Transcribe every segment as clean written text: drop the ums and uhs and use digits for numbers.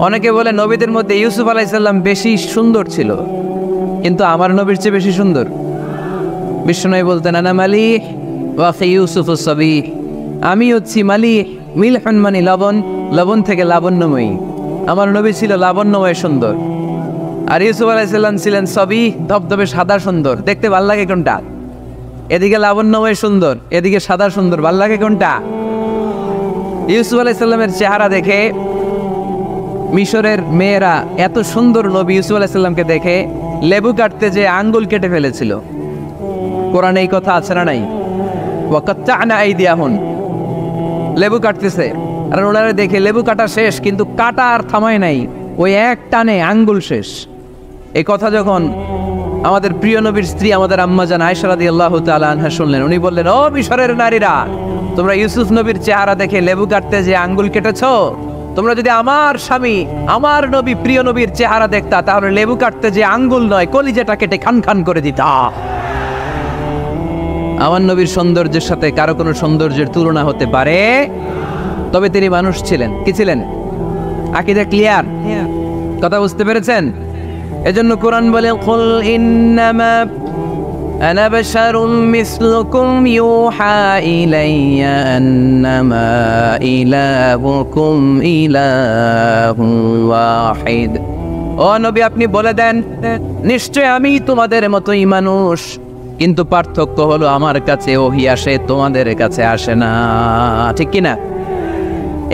অনেকে বলে নবীদের মধ্যে ইউসুফ আলাইহিস সালাম বেশি সুন্দর ছিল, কিন্তু আমার নবীর চেয়ে বেশি সুন্দর। বিষ্ণু বলতেন আনা মালিহ ওয়া ফি ইউসুফ সাবি, আমি হচ্ছি মালিহ, মিলহুন মানে লবণ, লবণ থেকে লাবণ্যময়ী। আমার নবী ছিল লাবণ্যময় সুন্দর, আর ইউসুফ আলাইহিস সালাম ছিলেন সবই ধবধবে সাদা সুন্দর। দেখতে ভাল লাগে কোনটা? এদিকে লাবণ্যময় সুন্দর, এদিকে সাদা সুন্দর, ভাল লাগে কোনটা? ইউসুফ আলাইহিস সালামের চেহারা দেখে মিশরের মেয়েরা এত সুন্দর নবী ইউসুফ আলাইহিস সালামকে দেখে লেবু কাটতে যে আঙ্গুল কেটে ফেলেছিল। কোরআনে এই কথা আছে না নাই? ওয়াকাত্তা'না আইদিয়াহুন, লেবু কাটতেছে, আর ওনারা দেখে লেবু কাটা শেষ, কিন্তু কাটা আর থামায় নাই, ওই এক টানে আঙ্গুল শেষ। এই কথা যখন আমাদের প্রিয় নবীর স্ত্রী আমাদের আম্মা জান আয়েশা রাদিয়াল্লাহু তাআলা আনহা শুনলেন, উনি বললেন, ও মিশরের নারীরা, তোমরা ইউসুফ নবীর চেহারা দেখে লেবু কাটতে যে আঙ্গুল কেটেছো, তোমরা যদি আমার স্বামী আমার নবী প্রিয় নবীর চেহারা দেখতা, তাহলে লেবু কাটতে যে আঙ্গুল নয়, কলিজাটা কেটে খান খান করে দিতা। আমার নবীর সৌন্দর্যের সাথে কারো কোনো সৌন্দর্যের তুলনা হতে পারে? তবে তিনি মানুষ ছিলেন। কি ছিলেন? আকীদা ক্লিয়ার? কথা বুঝতে পেরেছেন? এজন্য কোরআন বলে, কুল ইন্নামা আনা বাশারুম মিসলুকুম ইউহা ইলাইয়া আন্নামা ইলাহুকুম ইলাহুন ওয়াহিদ। ও নবী, আপনি বলে দেন, নিশ্চয় আমি তোমাদের মতোই মানুষ, কিন্তু পার্থক্য হলো আমার কাছে ওহী আসে, তোমাদের কাছে আসে না। ঠিক কিনা?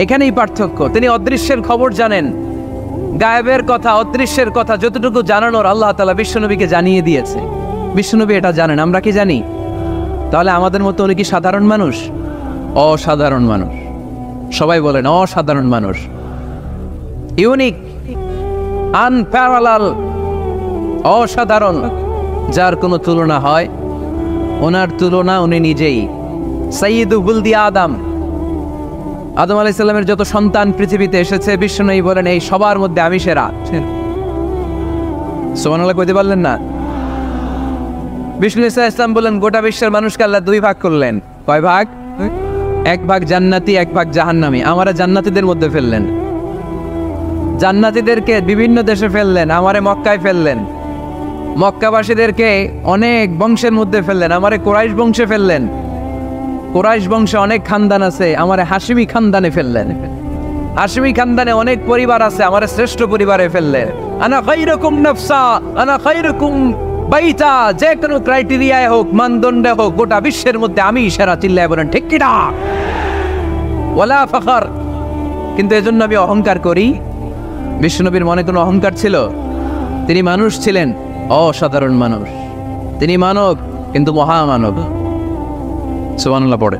এখানেই পার্থক্য। তিনি অদৃশ্যের খবর জানেন, গায়েবের কথা, অদৃশ্যের কথা যতটুকু জানানোর আল্লাহ তাআলা বিশ্বনবীকে জানিয়ে দিয়েছে। বিশ্বনবী এটা জানেন, আমরা কি জানি? তাহলে আমাদের মতো উনি কি সাধারণ মানুষ? অসাধারণ মানুষ। সবাই বলেন অসাধারণ মানুষ, ইউনিক, আনপ্যারালাল, অসাধারণ, যার কোনো তুলনা হয়? ওনার তুলনা উনি নিজেই। সাইয়্যিদু বুলদি আদম, আদম আলাইহিস সালামের যত সন্তান পৃথিবীতে এসেছে, বিশ্বনবী বলেন এই সবার মধ্যে আমি সেরা। সুবহানাল্লাহ কইতে পারলেন না? বিষ্ণু ইসলাম বলেন, গোটা বিশ্বের মানুষকে আল্লাহ দুই ভাগ করলেন। কয় ভাগ? এক ভাগ জান্নাতি, এক ভাগ জাহান্নামী। আমারে জান্নাতীদের মধ্যে ফেললেন। জান্নাতীদেরকে বিভিন্ন দেশে ফেললেন, আমারে মক্কায় ফেললেন। মক্কাবাসীদেরকে অনেক বংশের মধ্যে ফেললেন, আমারে কুরাইশ বংশে ফেললেন। কুরাইশ বংশে অনেক খানদান আছে, আমারে হাশিমি খানদানে ফেললেন। হাশিমি খানদানে অনেক পরিবার আছে, আমারে শ্রেষ্ঠ পরিবারে ফেললেন। আনা খায়রুকুম নাফসা, আনা খায়রুকুম বাইতা, যে কোনো ক্রাইটেরিয়ায় হোক, মানদণ্ডে হোক, গোটা বিশ্বের মধ্যে আমি সেরা। চিল্লায় বলেন ঠিক কিনা? ওয়ালা ফখর। কিন্তু এজন্য আমি অহংকার করি? বিশ্বনবীর মনে কোনো অহংকার ছিল? তিনি মানুষ ছিলেন, অসাধারণ মানুষ। তিনি মানব, কিন্তু মহামানব। সুবহানাল্লাহ পড়ে।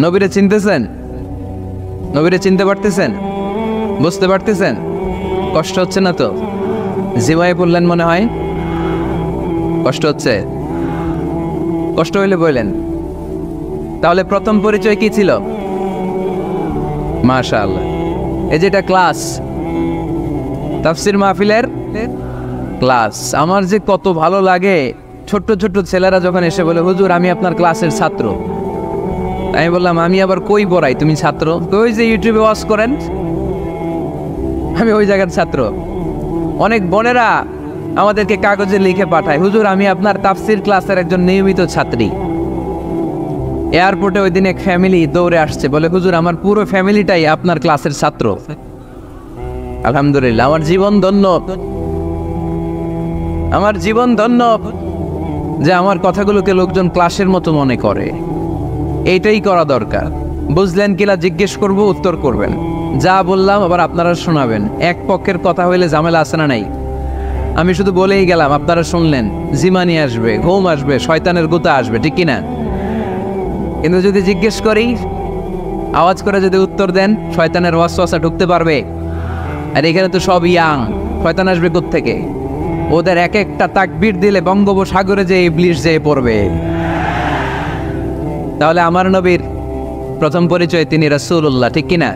নবীরে চিনতেছেন? নবীরে চিনতে পারতেছেন? বুঝতে পারতেছেন? কষ্ট হচ্ছে না তো? জিমায় পড়লেন মনে হয়? কষ্ট হচ্ছে? কষ্ট হইলে বললেন। তাহলে প্রথম পরিচয় কি ছিল? মাশাআল্লাহ। এই যেটা ক্লাস, তাফসীর মাহফিলের ক্লাস, আমার যে কত ভালো লাগে। ছোট্ট ছোট্ট ছেলেরা যখন এসে বলে, হুজুর আমি আপনার ক্লাসের ছাত্র। আমি বললাম, আমি আবার কই পড়াই, তুমি ছাত্র? ওই যে ইউটিউবে ওয়াচ করেন, আমি ওই জায়গার ছাত্র। অনেক বোনেরা আমাদেরকে কাগজে লিখে পাঠায়, হুজুর আমি আপনার তাফসীর ক্লাসের একজন নিয়মিত ছাত্রী। এয়ারপোর্টে ওই দিন এক ফ্যামিলি দৌড়ে আসছে, বলে হুজুর আমার পুরো ফ্যামিলিটাই আপনার ক্লাসের ছাত্র। আলহামদুলিল্লাহ, আমার জীবন ধন্য, আমার জীবন ধন্য যে আমার কথাগুলোকে লোকজন ক্লাসের মতো মনে করে। এইটাই করা দরকার। বুঝলেন কিনা জিজ্ঞেস করব, উত্তর করবেন। যা বললাম আবার আপনারা শোনাবেন। এক পক্ষের কথা হইলে ঝামেলা আছে না নাই? আমি শুধু বলেই গেলাম, আপনারা শুনলেন, জিমানি আসবে, ঘুম আসবে, শয়তানের গুতা আসবে, ঠিক কিনা? কিন্তু যদি জিজ্ঞেস করি, আওয়াজ করে যদি উত্তর দেন, শয়তানের ওয়াসওয়াসা ঢুকতে পারবে? আর এখানে তো সব ইয়াং, শয়তান আসবে কোত্থেকে? ওদের এক একটা তাকবীর দিলে বঙ্গোপসাগরে যে ইবলিস যেয়ে পড়বে। তাহলে আমার নবীর প্রথম পরিচয় তিনি রাসূলুল্লাহ, ঠিক কিনা?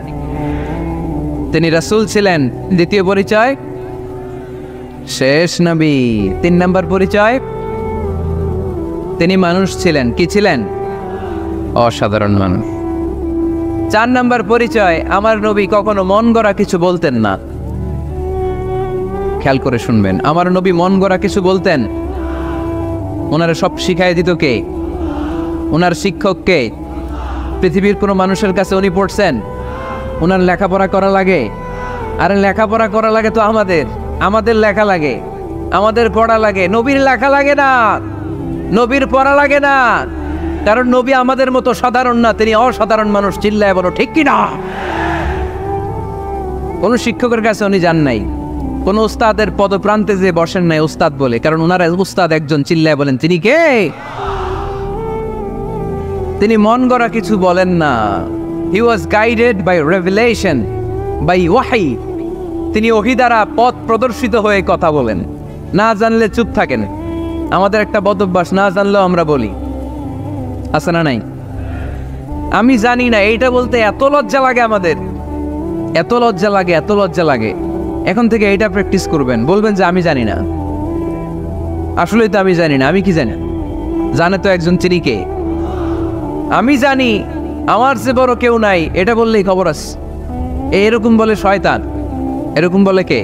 তিনি রাসূল ছিলেন। দ্বিতীয় পরিচয় শেষ নবী। 3 নম্বর পরিচয় তিনি মানুষ ছিলেন। কি ছিলেন? অসাধারণ মানুষ। 4 নাম্বার পরিচয়, আমার নবী কখনো মন গড়া কিছু বলতেন না। খেয়াল করে শুনবেন, আমার নবী মন গড়া কিছু বলতেন? ওনারা সব শিখাই দিত কে? ওনার শিক্ষক কে? পৃথিবীর কোনো মানুষের কাছে উনি পড়ছেন? ওনার লেখাপড়া করা লাগে? আরে লেখাপড়া করা লাগে তো আমাদের লেখা লাগে, আমাদের পড়া লাগে। নবীর লেখা লাগে না, নবীর পড়া লাগে না, কারণ নবী আমাদের মতো সাধারণ না, তিনি অসাধারণ মানুষ। চিল্লায় বলো ঠিক কি না? কোন শিক্ষকের কাছে উনি যান নাই, কোন উস্তাদের পদপ্রান্তে যে বসেন নাই উস্তাদ বলে, কারণ ওনারা উস্তাদ একজন। চিল্লায় বলেন তিনি কে? তিনি মন গড়া কিছু বলেন না। He was guided by revelation, by ওয়াহি। তিনি ওহী দ্বারা পথ প্রদর্শিত হয়ে কথা বলেন। না জানলে চুপ থাকেন। আমাদের একটা বদ অভ্যাস, না জানলেও আমরা বলি, আছে না নাই? আমি জানি না, এইটা বলতে এত লজ্জা লাগে আমাদের, এত লজ্জা লাগে, এত লজ্জা লাগে। এখন থেকে এইটা প্র্যাকটিস করবেন, বলবেন যে আমি জানি না। আসলেই তো আমি জানি না। আমি কি জানি? জানে তো একজন, তিনি কে? আমি জানি, আমার যে বড় কেউ নাই, এটা বললেই খবর আছে। এরকম বলে শয়তান। এরকম বলে কে?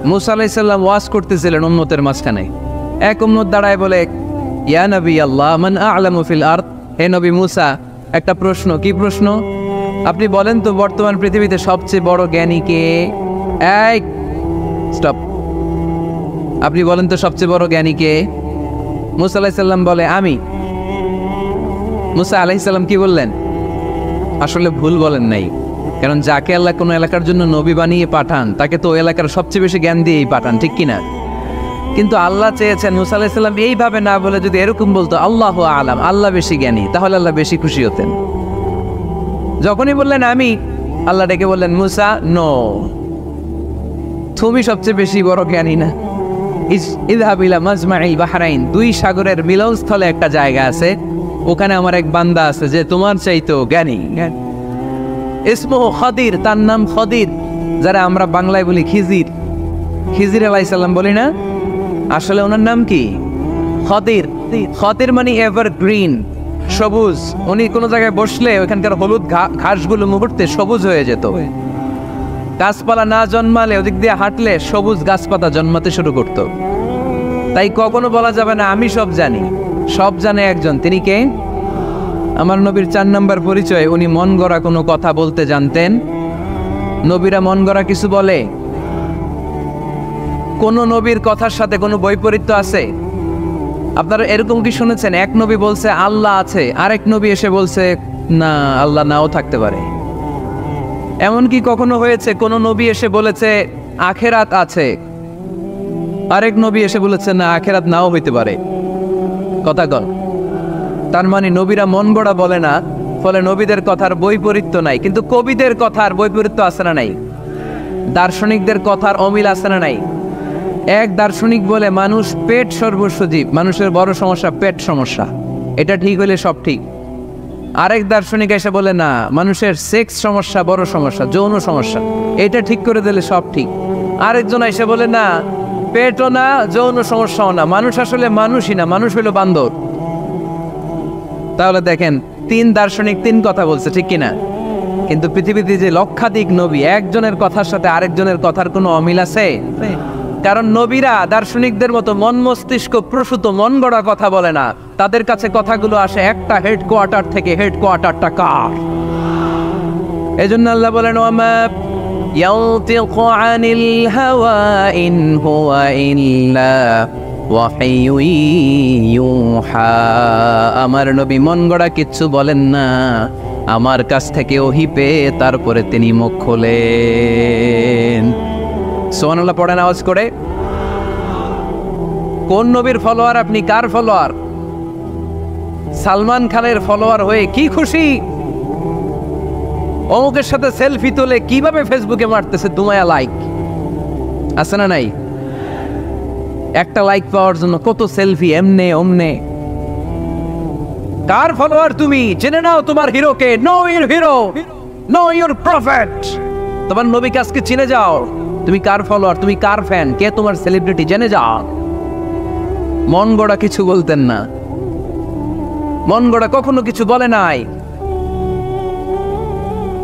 মুসা আলাইহিস সালাম ওয়াজ করতেছিলেন উম্মতের মাঝখানে। এক উম্মত দাঁড়ায় বলে, ইয়া নবী আল্লাহ মান আ'লামু ফিল আরদ। হে নবী মুসা, একটা প্রশ্ন। কি প্রশ্ন? আপনি বলেন তো বর্তমান পৃথিবীতে সবচেয়ে বড় জ্ঞানী কে? এই স্টপ। আপনি বলেন তো সবচেয়ে বড় জ্ঞানী কে? মুসা আলাইহিস সালাম বলে আমি। মুসা আলাইহিস সালাম কি বললেন? আসলে ভুল বলেন নাই, কারণ যাকে আল্লাহ কোনো এলাকার জন্য নবী বানিয়ে পাঠান, তাকে তো এলাকার সবচেয়ে বেশি জ্ঞান দিয়েই পাঠান, ঠিক কিনা? কিন্তু আল্লাহ চেয়েছেন মুসা আলাইহিস সালাম এইভাবে না বলে যদি এরকম বলতো আল্লাহু আ'লাম, আল্লাহ বেশি জ্ঞানী, তাহলে আল্লাহ বেশি খুশি হতেন। যখনই বললেন আমি, আল্লাহ ডেকে বললেন মুসা নো, তুমি সবচেয়ে বেশি বড় জ্ঞানী না। ইযহাব ইলা মাজমা'ইল বাহরাইন, দুই সাগরের মিলনস্থলে একটা জায়গা আছে, ওখানে আমার এক বান্দা আছে যে তোমার চাইতো জ্ঞানী। ইসমুহু খদির, তার নাম খদির, যারা আমরা বাংলায় বলি খিজির। খিজির আলাইহিস সালাম বলি না, আসলে ওনার নাম কি? খদির। খদির মানে এভারগ্রিন, সবুজ। উনি কোনো জায়গায় বসলে ওখানকার হলুদ ঘাসগুলো মুহূর্তে সবুজ হয়ে যেত। গাছপালা না জন্মালে ওদিক দিয়ে হাঁটলে সবুজ গাছপাতা জন্মাতে শুরু করত। তাই কখনো বলা যাবে না আমি সব জানি। সব জানে একজন, তিনি কে? আমার নবীর 4 নাম্বার পরিচয়, উনি মন গড়া কোনো কথা বলতে জানতেন। নবীরা মন গড়া কিছু বলে? কোন নবীর কথার সাথে কোনো বৈপরীত্য আছে? আপনারা এরকম কি শুনেছেন, এক নবী বলছে আল্লাহ আছে, আরেক নবী এসে বলছে না, আল্লাহ নাও থাকতে পারে? এমন কি কখনো হয়েছে কোন নবী এসে বলেছে আখেরাত আছে, আরেক নবী এসে বলেছে না, আখেরাত নাও হইতে পারে? কথা কন। তার মানে নবীরা মন গড়া বলে না, ফলে নবীদের কথার বৈপরীত্য নাই। কিন্তু কবিদের কথার বৈপরীত্য আছে না নাই? দার্শনিকদের কথার অমিল আছে না নাই? এক দার্শনিক বলে মানুষ পেট সর্বস্ব জীব, মানুষের বড় সমস্যা পেট সমস্যা, এটা ঠিক হলে সব ঠিক। আরেক দার্শনিক এসে বলে না, মানুষের সেক্স সমস্যা বড় সমস্যা, যৌন সমস্যা, এটা ঠিক করে দিলে সব ঠিক। আরেকজন এসে বলে না, পেটও না যৌন সমস্যাও না, মানুষ আসলে মানুষই না, মানুষ হলো বান্দর। তাহলে দেখেন 3 দার্শনিক 3 কথা বলছে, ঠিক কিনা? কিন্তু পৃথিবীতে যে লক্ষাধিক নবী, একজনের কথার সাথে আরেকজনের কথার কোনো অমিল আছে? কারণ নবীরা দার্শনিকদের মতো মন মস্তিষ্ক প্রসূত মন গড়া কথা বলে না, তাদের কাছে কথাগুলো আসে একটা হেডকোয়ার্টার থেকে। হেডকোয়ার্টারটা কার? এজন্য আল্লাহ বলেন ওয়ামা ইয়ানতিকু আনিল হাওয়া ইন হুয়া ইল্লা ওয়াহিয়ুন ইউহা। আমার নবী মন গড়া কিচ্ছু বলেন না, আমার কাছ থেকে ওহী পেয়ে তারপরে তিনি মুখ খোলেন। সুবহানাল্লাহ পড়েন আওয়াজ করে। কোন নবীর ফলোয়ার আপনি? কার ফলোয়ার? সালমান খানের ফলোয়ার হয়ে কি খুশি? অমুকের সাথে সেলফি তোলে কিভাবে ফেসবুকে মারতেছে দুমায়া লাইক, আছে না নাই? একটা লাইক পাওয়ার জন্য কত সেলফি, এমনে অমনে। কার ফলোয়ার তুমি? জেনে নাও তোমার হিরোকে। Know your hero, know your prophet. তোমার নবীকে আজকে চিনে যাও। তুমি কার ফলোয়ার, তুমি কার ফ্যান, কে তোমার সেলিব্রিটি, জেনে যাও। মন গড়া কিছু বলতেন না, মন গড়া কখনো কিছু বলে নাই।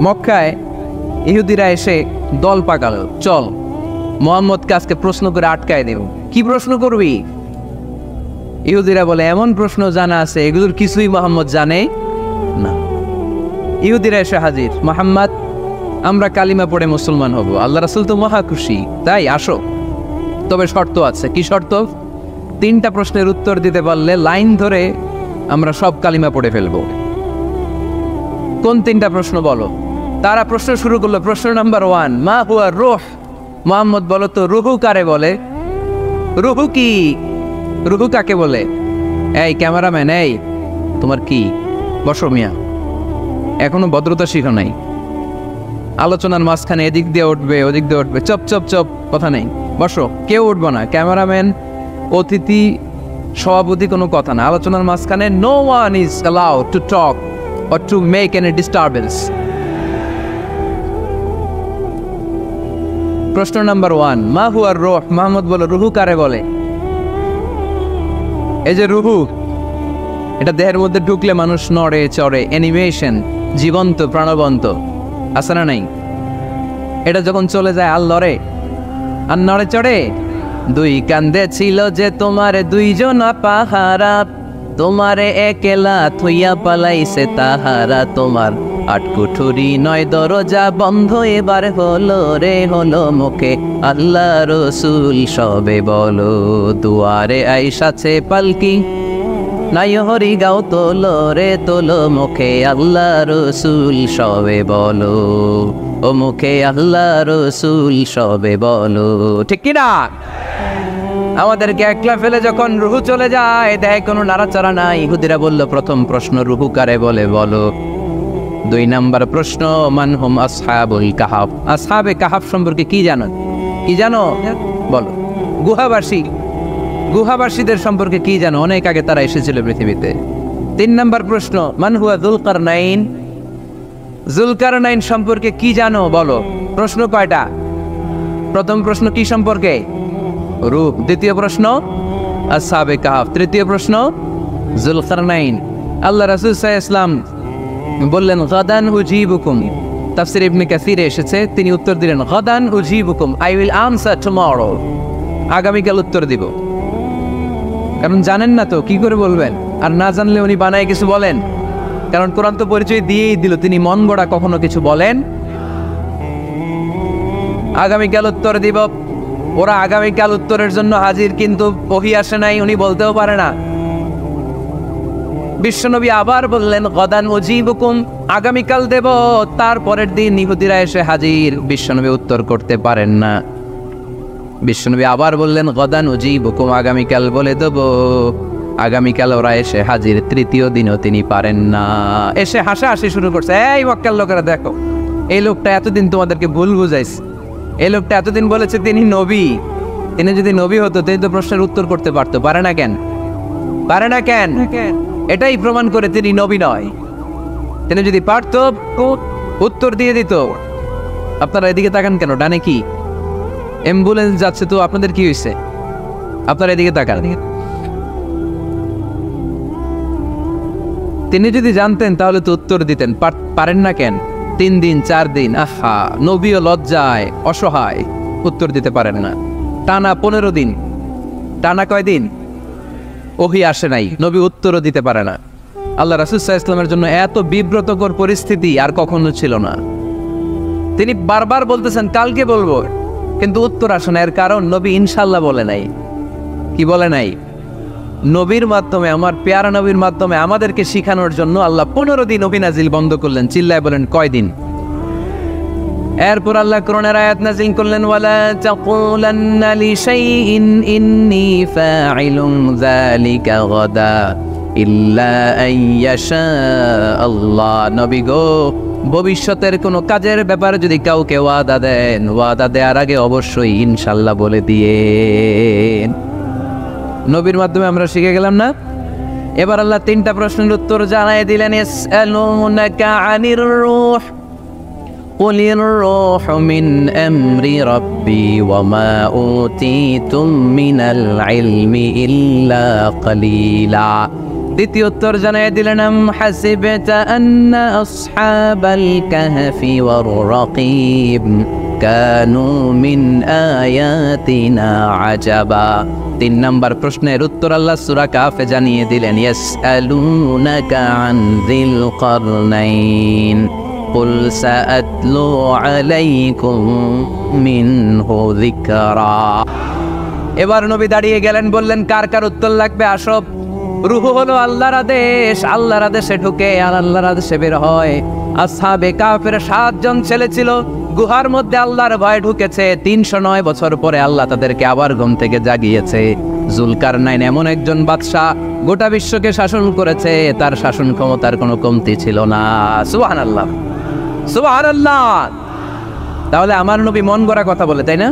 মক্কায় ইহুদিরা এসে দল পাকালো, চল মুহাম্মদকে আজকে প্রশ্ন করে আটকায় দেব। কি প্রশ্ন করবি? ইহুদিরা বলে, এমন প্রশ্ন জানা আছে এগুলোর কিছুই মুহাম্মদ জানে না। ইহুদিরা এসে হাজির, মুহাম্মদ আমরা কালিমা পড়ে মুসলমান হব, আল্লাহ রাসূল তো মহা খুশি, তাই আসো, তবে শর্ত আছে। কি শর্ত? 3টা প্রশ্নের উত্তর দিতে পারলে লাইন ধরে আমরা সব কালিমা পড়ে ফেলবো। কোন 3টা প্রশ্ন বলো? তারা প্রশ্ন শুরু করলো। প্রশ্ন নাম্বার 1, মা হুয়া রূহ? মুহাম্মদ বলো তো রুহু কারে বলে? রুহু কি? রুহু কাকে বলে? এই ক্যামেরাম্যান, এই তোমার কি? বসো মিয়া, এখনো ভদ্রতা শিখো নাই। আলোচনার মাঝখানে এদিক দিয়ে উঠবে ওদিক দিয়ে উঠবে, চপ চপ চপ, কথা নেই, বসো। কেউ উঠবো না, ক্যামেরাম্যান, অতিথি, সভাপতি, কোনো কথা না। আলোচনার মাঝখানে no one is allowed to talk or to make any disturbance. প্রশ্ন নাম্বার 1, মা হুয়া রূহ? মুহাম্মদ বলো রুহু কারে বলে? এই যে রুহু, এটা দেহের মধ্যে ঢুকলে মানুষ নড়ে চড়ে, অ্যানিমেশন, জীবন্ত প্রাণবন্ত, আছে না নাই? এটা যখন চলে যায় আর লড়ে আর নড়ে চড়ে। 2 কান্দে ছিল যে তোমার 2 জন পাহারা, তোমারে একলা থইয়া পালাইছে তাহারা, তোমার 8 কুঠুরি 9 দরজা বন্ধ, এবার হলো রে হলো মুখে আল্লাহ রসুল সবে বলো, দুয়ারে আইসাছে পালকি, নাই হরি গাও তোলো রে তোলো, মুখে আল্লাহ রসুল সবে বলো, ও মুখে আল্লাহ রসুল সবে বলো। ঠিক কিনা? আমাদেরকে একলা ফেলে যখন রুহু চলে যায়, দেয় কোনো নাড়াচাড়া নাই। ইহুদিরা বলল, প্রথম প্রশ্ন রুহু কারে বলে বলো। 2 নাম্বার প্রশ্ন, মান হুম আসহাবুল কাহাফ? আসহাবে কাহাফ সম্পর্কে কি জানো? কি জানো বলো। গুহাবাসী, গুহাবাসীদের সম্পর্কে কি জানো? অনেক আগে তারা এসেছিল পৃথিবীতে। 3 নাম্বার প্রশ্ন, মান হুয়া যুলকারনাইন? যুলকারনাইন সম্পর্কে কি জানো বলো। প্রশ্ন কয়টা? প্রথম প্রশ্ন কি সম্পর্কে? রূপ। দ্বিতীয় প্রশ্ন আসহাবে কাহাফ। তৃতীয় প্রশ্ন যুলকারনাইন। আল্লাহ রাসূল সাল্লাল্লাহু আলাইহি ওয়াসাল্লাম বললেন, গাদান উজিবুকুম। তাফসীর ইবনে কাসিরে এসেছে, তিনি উত্তর দিলেন, গাদান উজিবুকুম, আই উইল আনসার টুমরো। আগামীকাল উত্তর দিব। কারণ জানেন না তো কি করে বলবেন, আর না জানলে উনি বানায় কিছু বলেন। কারণ কোরআন তো পরিচয় দিয়েই দিল, তিনি মন গড়া কখনো কিছু বলেন। আগামীকাল উত্তর দিব। ওরা আগামীকাল উত্তরের জন্য হাজির, কিন্তু ওহী আসে নাই, উনি বলতেও পারে না। বিশ্বনবী আবার বললেন, গাদান উজিবুকুম, আগামীকাল দেব। তারপরের দিন ইহুদিরা এসে হাজির, বিশ্বনবী উত্তর করতে পারেন না। বিশ্বনবী আবার বললেন, গাদান উজিবুকুম, আগামীকাল বলে দেব। আগামীকাল ওরা এসে হাজির, তৃতীয় দিনও তিনি পারেন না। এসে হাসাহাসি শুরু করছে, এই মক্কার লোকেরা দেখো, এই লোকটা এতদিন তোমাদেরকে ভুল বুঝাইছে। এই লোকটা এতদিন বলেছে তিনি নবী। তিনি যদি নবী হতো তিনি তো প্রশ্নের উত্তর করতে পারতো, পারে না কেন? পারে না কেন? এটাই প্রমাণ করে তিনি নবী নয়। তিনি যদি পারতো উত্তর দিয়ে দিত। আপনারা এদিকে তাকান কেন? ডানে কি অ্যাম্বুলেন্স যাচ্ছে, তো আপনাদের কি হয়েছে? আপনারা এদিকে তাকান। তিনি যদি জানতেন তাহলে তো উত্তর দিতেন, পারেন না কেন? 3 দিন 4 দিন, আহা, নবীও লজ্জায় অসহায়, উত্তর দিতে পারেন না। টানা 15 দিন, টানা কয়দিন ওহী আসে নাই, নবী উত্তরও দিতে পারে না। আল্লাহ রাসূল সাল্লাল্লাহু আলাইহি ওয়াসাল্লামের জন্য এত বিব্রতকর পরিস্থিতি আর কখনো ছিল না। তিনি বারবার বলতেছেন কালকে বলবো, কিন্তু উত্তর আসে না। এর কারণ নবী ইনশাআল্লাহ বলে নাই। কি বলে নাই? নবীর মাধ্যমে, আমার পেয়ারা নবীর মাধ্যমে আমাদেরকে শিখানোর জন্য আল্লাহ 15 দিন ওহী নাজিল বন্ধ করলেন। চিল্লায় বলেন কয়দিন? এরপর আল্লাহ কোরআনের আয়াত নাজিল করলেন, ওয়ালা তাকুলান্না লিশাইইন ইন্নী ফাইলুন যালিকা গাদা ইল্লা আইয়াশা আল্লাহ। নবী গো, ভবিষ্যতের কোনো কাজের ব্যাপারে যদি কাউকে ওয়াদা দেন, ওয়াদা দেওয়ার আগে অবশ্যই ইনশাআল্লাহ বলে দিয়েন। নবীর মাধ্যমে আমরা শিখে গেলাম না? এবার আল্লাহ 3টা প্রশ্নের উত্তর জানাই দিলেন। ইয়াসআলুনাকা আনির রূহ কুলির রূহু মিন আমরি রাব্বি ওয়া মা উতীতুম মিনাল ইলমি ইল্লা কালিলা। দ্বিতীয় উত্তর জানিয়ে দিলেন আম হাসিবতা আন্না আসহাবাল কাহফি ওয়ার রাকিব কানু মিন আয়াতিনা আজাবা। 3 নম্বর প্রশ্নের উত্তর আল্লাহ সূরা কাফে জানিয়ে দিলেন ইয়াসআলুনাকা আন যিল কারনাইন কুল সাআতলু আলাইকুম মিনহু যিকরা। এবার নবী দাঁড়িয়ে গেলেন, বললেন কার কার উত্তর লাগবে আসো। রূহ হলো আল্লাহর আদেশ, আল্লাহর আদেশে ঢুকে আর আল্লাহর আদেশে বের হয়। আসহাবে কাফের 7 জন ছেলে ছিল, গুহার মধ্যে আল্লাহর ভয় ঢুকেছে। 309 বছর পরে আল্লাহ তাদেরকে আবার ঘুম থেকে জাগিয়েছে। জুলকারনাইন এমন একজন বাদশা, গোটা বিশ্বকে শাসন করেছে, তার শাসন ক্ষমতার কোনো কমতি ছিল না। সুবহানাল্লাহ, সুবহানাল্লাহ। তাহলে আমার নবী মন গড়া কথা বলে, তাই না?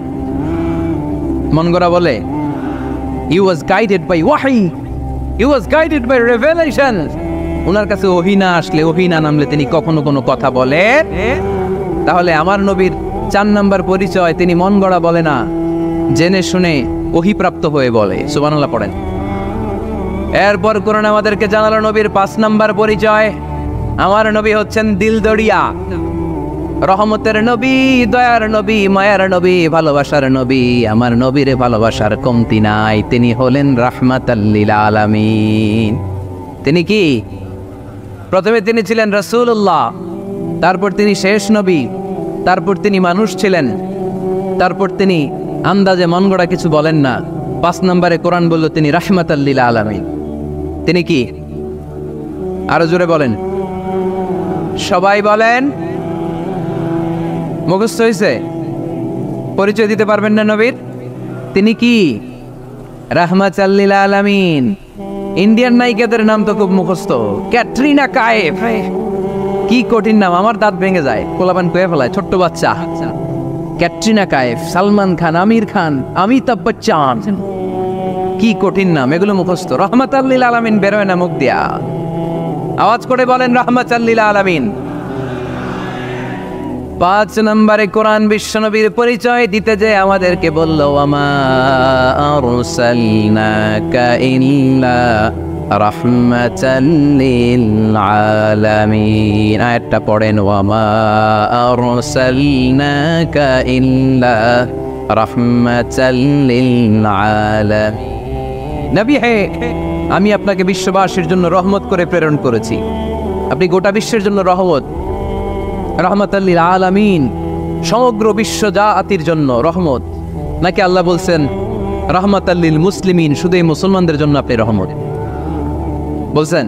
মন গড়া বলে। He was guided by wahi, he was guided by revelation. ওনার কাছে ওহী না আসলে, ওহী না নামলে তিনি কখনো কোনো কথা বলে। তাহলে আমার নবীর 4 নম্বর পরিচয়, তিনি মন গড়া বলে না, জেনে শুনে ওহীপ্রাপ্ত হয়ে বলে। সুবহানাল্লাহ পড়েন। এরপর কোরআন আমাদেরকে জানালো নবীর 5 নম্বর পরিচয়, আমার নবী হচ্ছেন দিলদরিয়া, রহমতের নবী, দয়ার নবী, মায়ার নবী, ভালোবাসার নবী। আমার নবীর ভালোবাসার কমতি নাই। তিনি হলেন রাহমাতাল লিল আলামিন। তিনি কি? প্রথমে তিনি ছিলেন রাসূলুল্লাহ, তারপর তিনি শেষ নবী, তারপর তিনি মানুষ ছিলেন, তারপর তিনি আন্দাজে মন গড়া কিছু বলেন না। 5 নম্বরে কোরআন বলল তিনি রাহমাতাল লিল আলামিন। তিনি কি? আরো জোরে বলেন, সবাই বলেন। মুখস্থ হয়েছে? পরিচয় দিতে পারবেন না নবীর? তিনি কি? রাহমাতাল লিল আলামিন। ইন্ডিয়ান নায়িকাদের নাম তো খুব মুখস্থ। ক্যাটরিনা কাইফ, কি কঠিন নাম, আমার দাঁত ভেঙে যায়, কোলাবান কয়ে ফেলায়, ছোট্ট বাচ্চা। ক্যাটরিনা কাইফ, সালমান খান, আমির খান, অমিতাভ বচ্চন, কি কঠিন নাম, এগুলো মুখস্থ। রাহমাতাল লিল আলামিন বেরোয় না মুখ দিয়া। আওয়াজ করে বলেন রাহমাতাল লিল আলামিন। 5 নম্বরে কোরআন বিশ্বনবীর পরিচয় দিতে যে আমাদেরকে বলল ওয়ামা আরসালনাকা ইল্লা রাহমাতাল লিল আলামিন। আয়াতটা পড়েন, ওয়ামা আরসালনাকা ইল্লা রাহমাতাল লিল আলামিন। নবী হে, আমি আপনাকে বিশ্ববাসীর জন্য রহমত করে প্রেরণ করেছি। আপনি গোটা বিশ্বের জন্য রহমত, রাহমাতাল লিল আলামিন, সমগ্র বিশ্ব জাতির জন্য রহমত। নাকি আল্লাহ বলছেন রাহমাতাল লিল মুসলিমিন, শুধু এই মুসলমানদের জন্য আপনি রহমত বলছেন?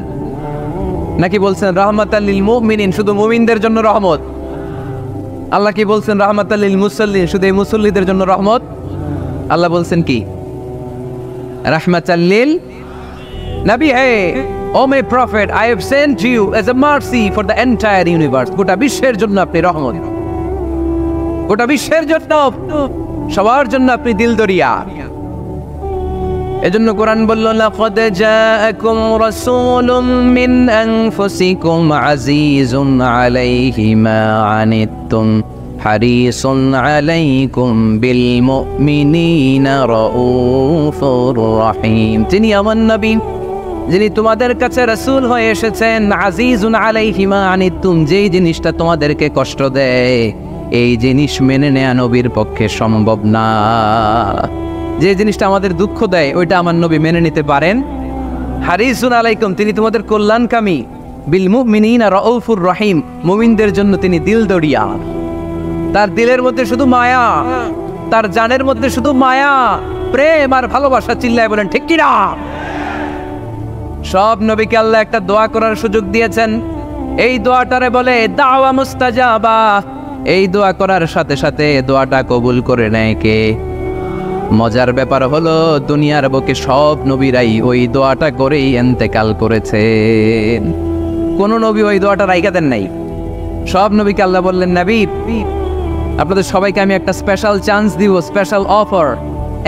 নাকি বলছেন রাহমাতাল লিল মুমিনিন, শুধু মুমিনদের জন্য রহমত? আল্লাহ কি বলছেন রাহমাতাল লিল মুসাল্লিন, শুধু এই মুসল্লিদের জন্য রহমত? আল্লাহ বলছেন কি? রাহমাতাল লিল নবী হে, O my prophet, I have sent you as a mercy for the entire universe. গোটা বিশ্বের জন্য আপনি রহমত, গোটা বিশ্বের জন্য, সবার জন্য আপনি দিলদরিয়া। এজন্য কোরআন বলল লাকাদ জাআকুম রাসূলুম মিন আনফুসিকুম আজিজুন আলাইহি মা আনিতুম হারিসুন আলাইকুম বিল মুমিনিনা রাউফুর রহিম। তিনি আমার নবী, যিনি তোমাদের কাছে রাসূল হয়ে এসেছেন। আজিজুন আলাইহি মা আনিতুম, যেই জিনিসটা তোমাদেরকে কষ্ট দেয়, এই জিনিস মেনে নেয়া নবীর পক্ষে সম্ভব না। যে জিনিসটা আমাদের দুঃখ দেয়, ওইটা আমার নবী মেনে নিতে পারেন। হারিসুন আলাইকুম, তিনি তোমাদের কল্যাণকামী। বিল মুমিনিনা রাউফুর রহিম, মুমিনদের জন্য তিনি দিলদরিয়া। তার দিলের মধ্যে শুধু মায়া, তার জানের মধ্যে শুধু মায়া, প্রেম আর ভালোবাসা। চিল্লায় বলেন ঠিক কিনা? সব নবীকে আল্লাহ একটা দোয়া করার সুযোগ দিয়েছেন। এই দোয়াটারে বলে দাওয়া মুস্তাজাবা। এই দোয়া করার সাথে সাথে দোয়াটা কবুল করে নেয় কে? মজার ব্যাপার হলো দুনিয়ার বুকে সব নবীরাই ওই দোয়াটা করেই ইন্তেকাল করেছেন। কোন নবী ওই দোয়াটা রাইখা দেন নাই। সব নবীকে আল্লাহ বললেন নবী, আপনাদের সবাইকে আমি একটা স্পেশাল চান্স দিব, স্পেশাল অফার।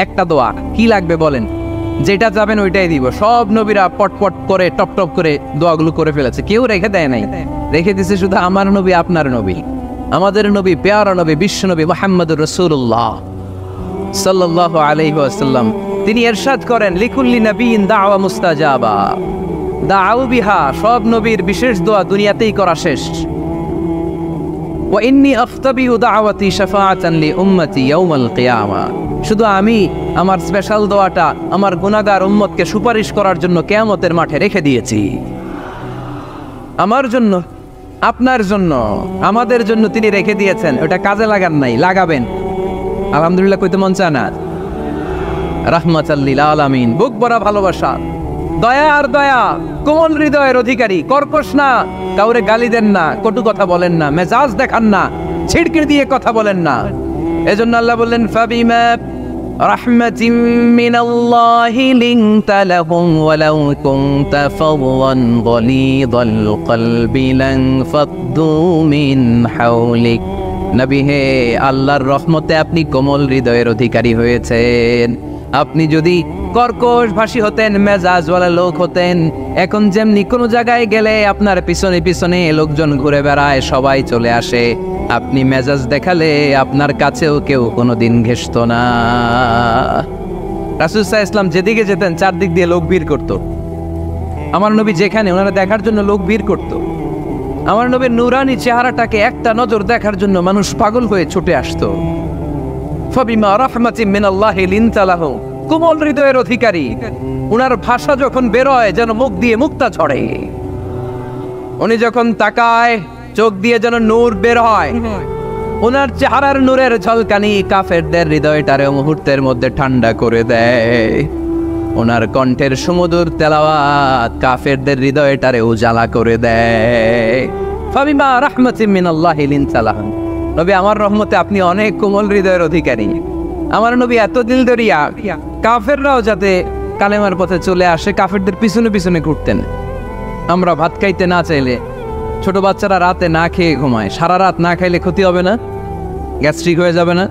একটা দোয়া, কি লাগবে বলেন, যেটা যাবেন ওইটাই দিব। সব নবীরা পটপট করে টপ টপ করে দোয়াগুলো করে ফেলেছে, কেউ রেখে দেয় নাই। রেখে দিয়েছে শুধু আমার নবী, আপনার নবী, আমাদের নবী, পেয়ারা নবী, বিশ্ব নবী মুহাম্মদুর রাসূলুল্লাহ সাল্লাল্লাহু আলাইহি ওয়াসাল্লাম। তিনি ইরশাদ করেন লিকুল্লি নবিয়্যিন দাওয়া মুস্তাজাবা। দাউ বিহা, সব নবীর বিশেষ দোয়া দুনিয়াতেই করা শেষ। ওয়া ইন্নী আফতাবিউ দাওয়াতি শাফাআতান লি উম্মতি ইয়াউমাল কিয়ামা, শুধু আমি আমার স্পেশাল দোয়াটা আমার গুনাহগার উম্মতকে সুপারিশ করার জন্য কিয়ামতের মাঠে রেখে দিয়েছি। আমার জন্য, আপনার জন্য, আমাদের জন্য তিনি রেখে দিয়েছেন। ওটা কাজে লাগান নাই, লাগাবেন। আলহামদুলিল্লাহ কইতে মন চায় না? রাহমাতাল লিল আলামিন, বুক ভরা ভালোবাসা, দয়া আর দয়া, কোমল হৃদয়ের অধিকারী, কর্কশ না, কাউরে গালি দেন না, কটু কথা বলেন না, মেজাজ দেখান না, ছিড়কে দিয়ে কথা বলেন না। এজন্য আল্লাহ বললেন ফাবিমা রাহমাতিম মিনাল্লাহি লিনতা লাহুম ওয়ালাউ কুনতা ফাদওয়ান গলিযাল কলবি লান ফাদ্দু মিন হাওলিক। নবী হে, আল্লাহর রহমতে আপনি কোমল হৃদয়ের অধিকারী হয়েছেন। আপনি যদি কর্কশ ভাষী হতেন, মেজাজওয়ালা লোক হতেন, এখন যেমনি কোনো জায়গায় গেলে আপনার পিছনে পিছনে লোকজন ঘুরে বেড়ায়, সবাই চলে আসে, আপনি মেজাজ দেখালে আপনার কাছেও কেউ কোনোদিন ঘেষত না। রাসূল সাল্লাল্লাহু আলাইহি ওয়াসাল্লাম যেদিকে যেতেন চারদিক দিয়ে লোক ভিড় করত। আমার নবী যেখানে, ওনারা দেখার জন্য লোক ভিড় করত। আমার নবীর নূরানি চেহারাটাকে একটা নজর দেখার জন্য মানুষ পাগল হয়ে ছুটে আসতো। ফাবিমা রাহমাতিম মিনাল্লাহি লিনতা লাহুম, কোমল হৃদয়ের অধিকারী। উনার ভাষা যখন বেরোয় যেন মুখ দিয়ে মুক্তা ঝরে। উনি যখন তাকায় চোখ দিয়ে যেন নূর বের হয়। ওনার চেহারার নূরের ঝলকানি কাফেরদের হৃদয়টারে মুহূর্তের মধ্যে ঠান্ডা করে দেয়। ওনার কণ্ঠের সুমধুর তেলাওয়াত কাফেরদের হৃদয়টারে উজালা করে দেয়। ফাবিমা রাহমাতিম মিনাল্লাহি লিনতা লাহুম, নবী আমার রহমতে আপনি অনেক কোমল হৃদয়ের অধিকারী। আমার নবী এত দিল দরিয়া, কাফেররাও যাতে কালেমার পথে চলে আসে কাফেরদের পিছনে পিছনে ঘুরতেন। আমরা ভাত খাইতে না চাইলে, ছোট বাচ্চারা রাতে না খেয়ে ঘুমায়, সারা রাত না খাইলে ক্ষতি হবে না? গ্যাস্ট্রিক হয়ে যাবে না?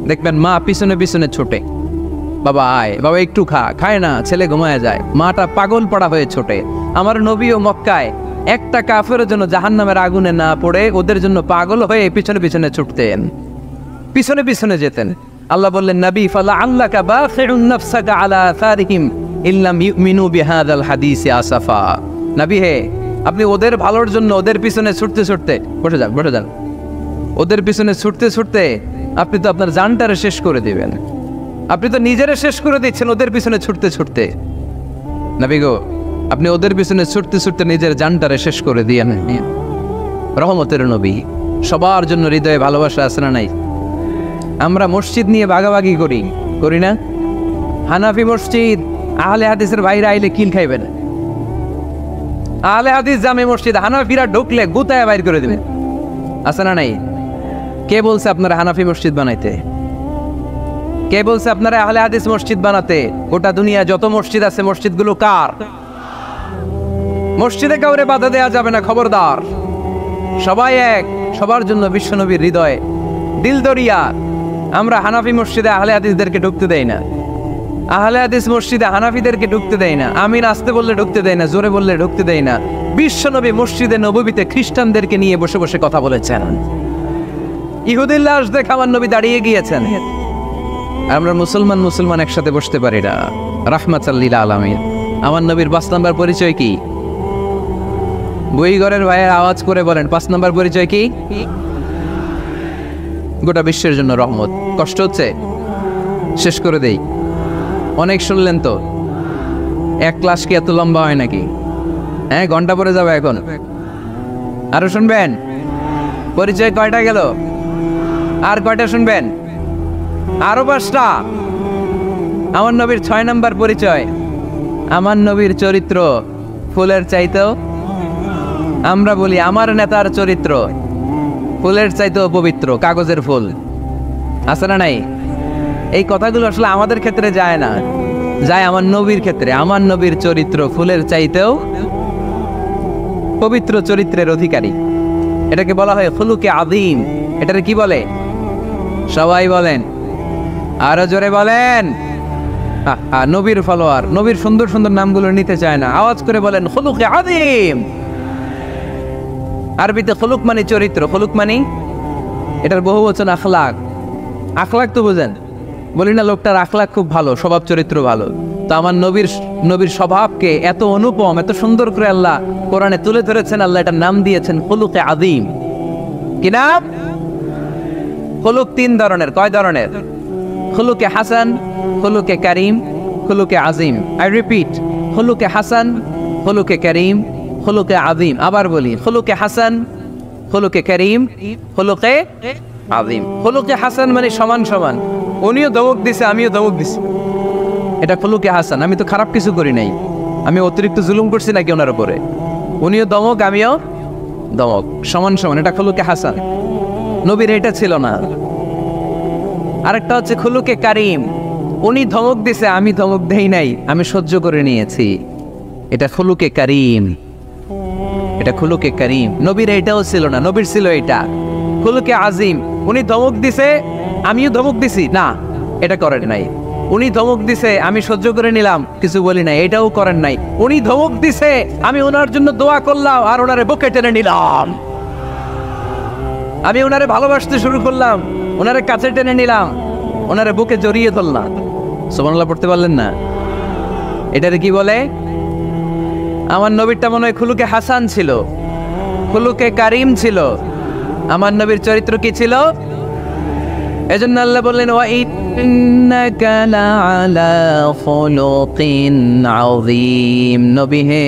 দেখবেন মা পিছনে পিছনে ছোটে, বাবা আয়, বাবা একটু খা, খায় না, ছেলে ঘুমায় যায়, মাটা পাগল পড়া হয়ে ছোটে। আমার নবীও মক্কায় একটা কাফেরের জন্য জাহান্নামের আগুনে না পড়ে ওদের জন্য পাগল হয়ে পিছনে পিছনে ছুটতেন, পিছনে পিছনে যেতেন। আল্লাহ বললেন নবী ফালা আল্লাকা বাখিউন নাফসাকা আলা আসারিহিম ইল্লাম ইউমিনু বিহাদাল হাদিসি আসাফা। নবী হে, আপনি ওদের ভালোর জন্য ওদের পিছনে ছুটতে ছুটতে, বসে যান বসে যান, ওদের পিছনে ছুটতে ছুটতে আপনি তো আপনার জানটারে শেষ করে দিবেন। আপনি তো নিজেরে শেষ করে দিচ্ছেন ওদের পিছনে ছুটতে ছুটতে। নবী গো, আপনি ওদের পিছনে ছুটতে ছুটতে নিজের জানটারে শেষ করে দিয়েন। রহমতের নবী, সবার জন্য হৃদয়ে ভালোবাসা আছে না নাই? আমরা মসজিদ নিয়ে ভাগাভাগি করি, করি না? হানাফি মসজিদ, আহলে হাদিসের বাইরে আইলে কিল খাইবেন। আহলে হাদিস জামে মসজিদ, হানাফিরা ঢুকলে গুতায় বাইর করে দেবে, আছে না নাই? কে বলছে আপনারা হানাফি মসজিদ বানাইতে? কে বলছে আপনারা আহলে হাদিস মসজিদ বানাতে? গোটা দুনিয়া যত মসজিদ আছে মসজিদগুলো কার? মসজিদে কাউরে বাধা দেওয়া যাবে না, খবরদার। সবাই এক, সবার জন্য বিশ্বনবীর হৃদয় দিল দরিয়া। আমরা হানাফি মসজিদে আহলে হাদিসদেরকে ঢুকতে দেই না, আহলে হাদিস মসজিদে হানাফিদেরকে ঢুকতে দেয় না। আমিন আসতে বললে ঢুকতে দেয় না, জোরে বললে ঢুকতে দেয় না। বিশ্বনবী মসজিদে নববীতে খ্রিস্টানদেরকে নিয়ে বসে বসে কথা বলেছেন। ইহুদির লাশ দেখে আমার নবী দাঁড়িয়ে গিয়েছেন। আমরা মুসলমান মুসলমান একসাথে বসতে পারি না। রাহমাতাল লিল আলামিন। আমার নবীর 5 নাম্বার পরিচয় কি? বইঘরের ভাইয়ের আওয়াজ করে বলেন, 5 নাম্বার পরিচয় কি? গোটা বিশ্বের জন্য রহমত। কষ্ট হচ্ছে? শেষ করে দেই। অনেক শুনলেন তো, এক ক্লাস কি এত লম্বা হয় নাকি? হ্যাঁ, ঘন্টা পরে যাবে এখন। আরো শুনবেন? পরিচয় কয়টা গেল? আর কয়টা শুনবেন? আরো 5টা। আমার নবীর 6 নাম্বার পরিচয়, আমার নবীর চরিত্র ফুলের চাইতেও, আমরা বলি আমার নেতার চরিত্র ফুলের চাইতেও পবিত্র, কাগজের ফুল, আছে না নাই? এই কথাগুলো আসলে আমাদের ক্ষেত্রে যায় না, যায় আমার নবীর ক্ষেত্রে। আমার নবীর চরিত্র ফুলের চাইতেও পবিত্র, চরিত্রের অধিকারী। এটাকে বলা হয় খুলুকে আযীম। এটারে কি বলে? সবাই বলেন, আরো জোরে বলেন। নবীর ফলোয়ার, নবীর সুন্দর সুন্দর নামগুলো নিতে চায় না, আওয়াজ করে বলেন খুলুকে আযীম। আরবিতে খুলুক মানে চরিত্র, খুলুক মানে এটার বহু বচন আখলাক। আখলাক তো বুঝেন, বলি না লোকটার আখলাক খুব ভালো, স্বভাব চরিত্র ভালো। তো আমার নবীর স্বভাবকে এত অনুপম, এত সুন্দর করে আল্লাহ কোরআনে তুলে ধরেছেন। আল্লাহ এটার নাম দিয়েছেন খুলুকে আযীম। কি নাম? খুলুক 3 ধরনের। কয় ধরনের? খুলুকে হাসান, খুলুকে কারীম, খুলুকে আযীম। আই রিপিট, খুলুকে হাসান, খুলুকে কারীম, খুলুকে আযীম। আবার বলি, খুলুকে হাসান, খুলুকে কারীম, খুলুকে আযীম। খুলুকে হাসান মানে সমান সমান, উনিও ধমক দিছে আমিও ধমক দিছি, এটা খুলুকে হাসান। আমি তো খারাপ কিছু করি নাই, আমি অতিরিক্ত জুলুম করছি নাকি ওনার উপরে? উনিও ধমক আমিও ধমক, সমান সমান, এটা খুলুকে হাসান। নবীর এটা ছিল না। আরেকটা হচ্ছে খুলুকে কারীম, উনি ধমক দিছে আমি ধমক দেই নাই, আমি সহ্য করে নিয়েছি, এটা খুলুকে কারীম। এটা খুলুকে কারীম। নবীর এটাও ছিল না, নবীর ছিল এটা খুলুকে আযীম। উনি ধমক দিছে আমিও ধমক দিছি, না এটা করেন নাই। উনি ধমক দিছে আমি সহ্য করে নিলাম, কিছু বলি নাই, এটাও করেন নাই। উনি ধমক দিছে আমি ওনার জন্য দোয়া করলাম আর ওনারে বুকে টেনে নিলাম, আমি ওনারে ভালোবাসতে শুরু করলাম, ওনারে কাছে টেনে নিলাম, ওনারে বুকে জড়িয়ে ধরলাম। সুবহানাল্লাহ পড়তে পারলেন না? এটারে কি বলে? আমার নবীরটা মনে হয় খুলুকে হাসান ছিল, খুলুকে কারীম ছিল। আমার নবীর চরিত্র কি ছিল? এজন্য আল্লাহ বললেন ওয়া ইন্নাকা লাআলা খুলুকিন আযীম। নবী হে,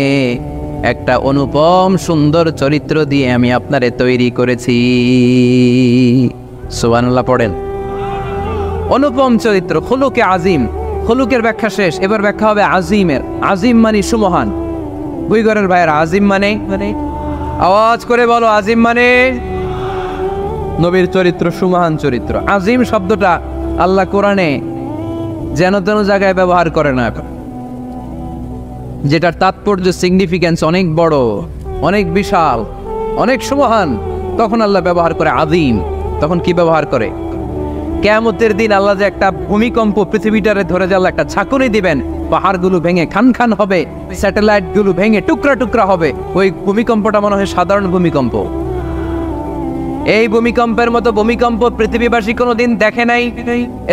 একটা অনুপম সুন্দর চরিত্র দিয়ে আমি আপনারে তৈরি করেছি। সুবহানাল্লাহ পড়েন। অনুপম চরিত্র, খুলুকে আযীম। খুলুকের ব্যাখ্যা শেষ, এবার ব্যাখ্যা হবে আযীমের। আযীম মানে সুমহান। বুইগরের ভাইয়েরা, আযীম মানে? আওয়াজ করে বলো, আযীম মানে? নবীর চরিত্র সুমহান চরিত্র। আযীম শব্দটা আল্লাহ কোরআনে যেন তেন জায়গায় ব্যবহার করে না, যেটার তাৎপর্য সিগনিফিকেন্স অনেক বড়, অনেক বিশাল, অনেক সুমহান, তখন আল্লাহ ব্যবহার করে আযীম। তখন কি ব্যবহার করে? কিয়ামতের দিন আল্লাহ যে একটা ভূমিকম্প পৃথিবীটারে ধরে যে আল্লাহ একটা ঝাঁকুনি দিবেন, পাহাড়গুলো ভেঙে খান খান হবে, স্যাটেলাইটগুলো ভেঙে টুকরা টুকরা হবে। ওই ভূমিকম্পটা মনে হয় সাধারণ ভূমিকম্প। এই ভূমিকম্পের মতো ভূমিকম্প পৃথিবীবাসী কোনোদিন দেখে নাই।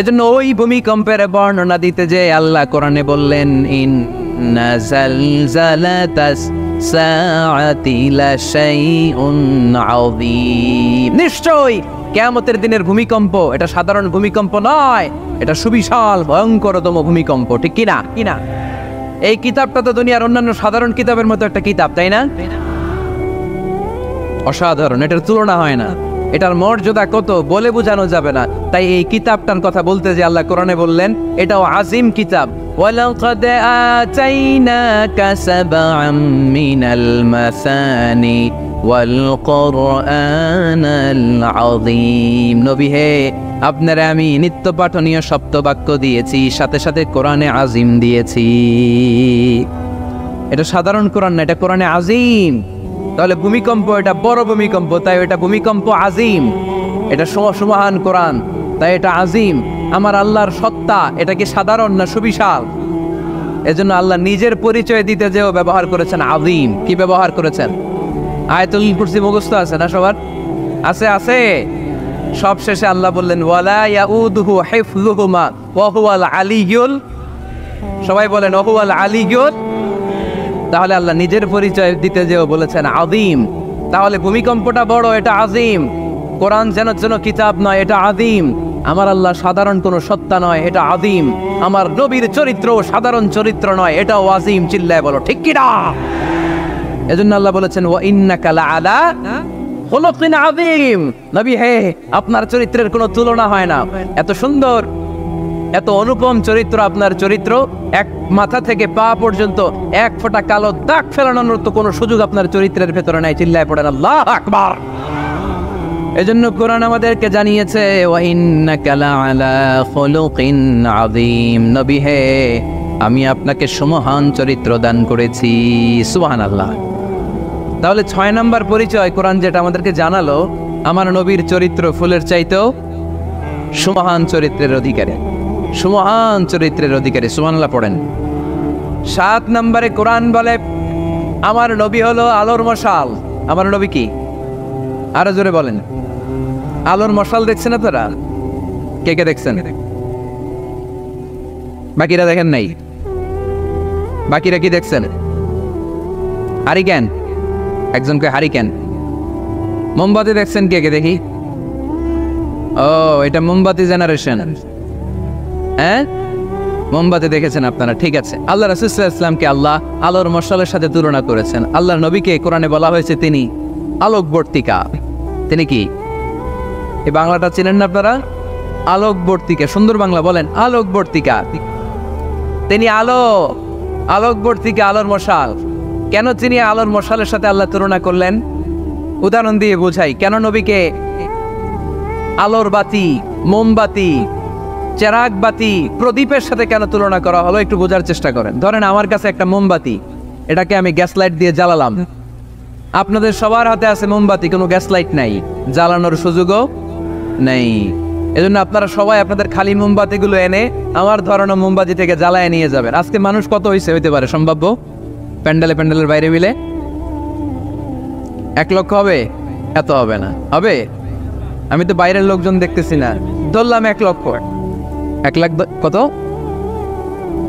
এজন্য ওই ভূমিকম্পের বর্ণনা দিতে যে আল্লাহ কোরআনে বললেন ইন্না জালজালাতাস সাআতি লাশাইউন আযীম। নিশ্চয়ই কিয়ামতের দিনের ভূমিকম্প এটা সাধারণ ভূমিকম্প নয়, এটা সুবিশাল ভয়ঙ্করতম ভূমিকম্প। ঠিক কিনা? কিনা? এই কিতাবটা তো দুনিয়ার অন্যান্য সাধারণ কিতাবের মতো একটা কিতাব, তাই না? অসাধারণ, এটার তুলনা হয় না। এটার মর্যাদা কত বলে বোঝানো যাবে না। তাই এই কিতাবটার কথা বলতে যে আল্লাহ কোরআনে বললেন এটাও আযীম কিতাব। ওয়ালাকাদ আতাইনাকা সাবআম মিনাল মাসানি ওয়াল কুরআনাল আযীম। নবী হে, আপনারা আমি নিত্য পাঠনীয় সপ্তবাক্য দিয়েছি, সাথে সাথে কোরআনে আযীম দিয়েছি। এটা সাধারণ কোরআন না, এটা কোরআনে আযীম। তাহলে ভূমিকম্প এটা বড় ভূমিকম্প, তাই এটা ভূমিকম্প আযীম। এটা সুমহান কোরআন, তাই এটা আযীম। আমার আল্লাহর সত্তা এটা কি সাধারণ না সুবিশাল? এজন্য আল্লাহ নিজের পরিচয় দিতে যেও ব্যবহার করেছেন আযীম। কি ব্যবহার করেছেন? আয়াতুল কুরসি মুখস্থ আছে না সবার? আছে, আছে। সব শেষে আল্লাহ বললেন ওয়ালা ইয়াউদুহু হিফযুহুমা ওয়া হুয়াল আলিয়্যুল। সবাই বলেন ওয়া হুয়াল আলিয়্যুল। তাহলে আল্লাহ নিজের পরিচয় দিতে যেও বলেছেন আযীম। তাহলে ভূমিকম্পটা বড়, এটা আযীম। কোরআন যেন যেন কিতাব নয়, এটা আযীম। আমার আল্লাহ সাধারণ কোনো সত্তা নয়, এটা আযীম। আমার নবীর চরিত্র সাধারণ চরিত্র নয়, এটাও আযীম। চিল্লায় বলো ঠিক কি না? এজন্য আল্লাহ বলেছেন ওয়া ইন্নাকা লাআলা খুলুকিন আযীম। নবী হে, আপনার চরিত্রের কোনো তুলনা হয় না। এত সুন্দর, এত অনুপম চরিত্র আপনার চরিত্র, এক মাথা থেকে পা পর্যন্ত এক ফোঁটা কালো দাগ ফেলানোর তো কোনো সুযোগ আপনার চরিত্রের ভেতরে নাই। চিল্লায় পড়েন আল্লাহু আকবার। এজন্য কোরআন আমাদেরকে জানিয়েছে ওয়া ইন্নাকা লাআলা খুলুকিন আযীম। নবী হে, আমি আপনাকে সুমহান চরিত্র দান করেছি। সুবহানাল্লাহ। তাহলে 6 নম্বর পরিচয় কোরআন যেটা আমাদেরকে জানালো, আমার নবীর চরিত্র ফুলের চাইতেও সুমহান চরিত্রের অধিকারী, সুমহান চরিত্রের অধিকারী। সুবহানাল্লাহ পড়েন। 7 নম্বরে কোরআন বলে আমার নবী হলো আলোর মশাল। আমার নবী কি? আরো জোরে বলেন। আলোর মশাল দেখছেন আপনারা? কে কে দেখছেন? বাকিরা দেখেন নাই? বাকিরা কি দেখছেন? হারিকেন, একজনকে হারিকেন। মোমবাতি দেখছেন কে কে দেখি? ও, এটা মোমবাতি জেনারেশন। হ্যাঁ, মোমবাতি দেখেছেন আপনারা, ঠিক আছে। আল্লাহ রাসূল সাল্লাল্লাহু আলাইহি ওয়াসাল্লামকে আল্লাহ আলোর মশালের সাথে তুলনা করেছেন। আল্লাহর নবীকে কোরআনে বলা হয়েছে তিনি আলোকবর্তিকা। তিনি কি? এই বাংলাটা চিনেন না আপনারা? আলোকবর্তিকা, সুন্দর বাংলা বলেন, আলোকবর্তিকা। তিনি আলো, আলোকবর্তিকা, আলোর মশাল। কেন তিনি আলোর মশালের সাথে আল্লাহ তুলনা করলেন? উদাহরণ দিয়ে বোঝাই। কেন নবীকে আলোর বাতি, মোমবাতি, চেরাগ বাতি, প্রদীপের সাথে কেন তুলনা করা হলো একটু বোঝার চেষ্টা করেন। ধরেন আমার কাছে একটা মোমবাতি, এটাকে আমি গ্যাস লাইট দিয়ে জ্বালালাম। আপনাদের সবার হাতে আছে মোমবাতি, কোনো গ্যাস লাইট নাই, জ্বালানোর সুযোগও নেই। এজন্য আপনারা সবাই আপনাদের খালি মোমবাতিগুলো এনে আমার ধরানো মোমবাতি থেকে জ্বালায় নিয়ে যাবেন। আজকে মানুষ কত হইতে পারে সম্ভাব্য? প্যান্ডেলের বাইরে মিলে 1 লক্ষ হবে? এত হবে না, হবে? আমি তো বাইরের লোকজন দেখতেছি না, ধরলাম 1 লক্ষ। 1 লাখ কত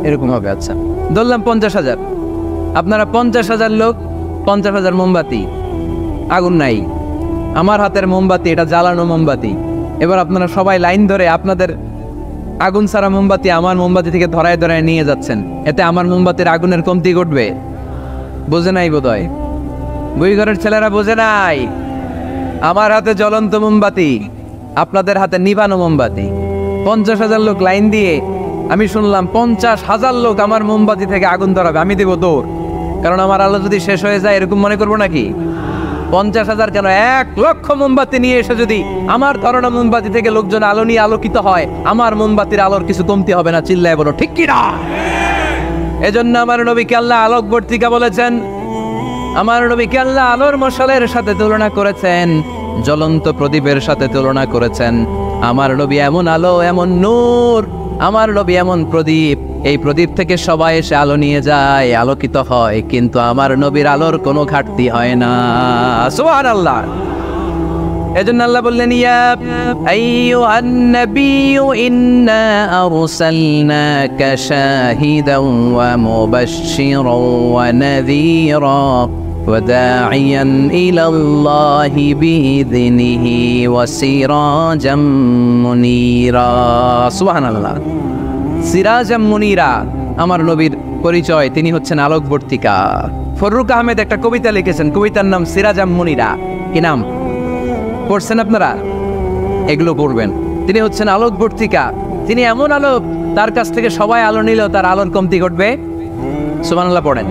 এরকম হবে। আচ্ছা, ধরলাম 50,000। আপনারা 50,000 লোক, 50,000 মোমবাতি, আগুন নাই। আমার হাতের মোমবাতি, এটা জ্বালানো মোমবাতি। এবার আপনারা সবাই লাইন ধরে আপনাদের আগুন ছাড়া মোমবাতি আমার মোমবাতি থেকে ধরায় ধরায় নিয়ে যাচ্ছেন। এতে আমার মোমবাতির আগুনের কমতি ঘটবে? বোঝে নাই বোধহয়, বই ঘরের ছেলেরা বোঝে নাই। আমার হাতে জ্বলন্ত মোমবাতি, আপনাদের হাতে নিভানো মোমবাতি। 50,000 লোক লাইন দিয়ে, আমি শুনলাম 50,000 লোক আমার মোমবাতি থেকে আগুন ধরাবে, আমি দেব দৌড়। কারণ আমার আলো যদি শেষ হয়ে যায় এরকম মনে করবো নাকি? 50,000 কেন, 1 লক্ষ মোমবাতি নিয়ে এসে যদি আমার ধরনের মোমবাতি থেকে লোকজন আলো নিয়ে আলোকিত হয়, আমার মোমবাতির আলোর কিছু কমতি হবে না। চিল্লায় বলো ঠিক কি না? এজন্য আমার নবীকে আল্লাহ আলোকবর্তিকা বলেছেন। আমার নবীকে আল্লাহ আলোর মশালের সাথে তুলনা করেছেন, জ্বলন্ত প্রদীপের সাথে তুলনা করেছেন। আমার নবী এমন আলো, এমন নূর, আমার নবী এমন প্রদীপ, এই প্রদীপ থেকে সবাই এসে আলো নিয়ে যায়, আলোকিত হয়, কিন্তু আমার নবীর আলোর কোনো ঘাটতি হয় না। সুবহানাল্লাহ। এজন্য আল্লাহ বললেন, ইয়া আইয়ুহান নাবিয়্যু ইন্না আরসালনাকা শাহিদান ওয়া মুবাশশিরান ওয়া নাযীরা ওয়া দাঈয়ান ইলাল্লাহি বিইযনিহি ওয়া সিরাজাম মুনীরা। সুবহানাল্লাহ। সিরাজাম মুনীরা, আমার নবীর পরিচয়, তিনি হচ্ছেন আলোকবর্তিকা। ফররুক আহমেদ একটা কবিতা লিখেছেন, কবিতার নাম সিরাজাম মুনীরা। কি নাম? পড়ছেন আপনারা? এগুলো পড়বেন। তিনি হচ্ছেন আলোকবর্তিকা। তিনি এমন আলো, তার কাছ থেকে সবাই আলো নিলেও তার আলোর কমতি ঘটবে। সুবহানাল্লাহ পড়েন।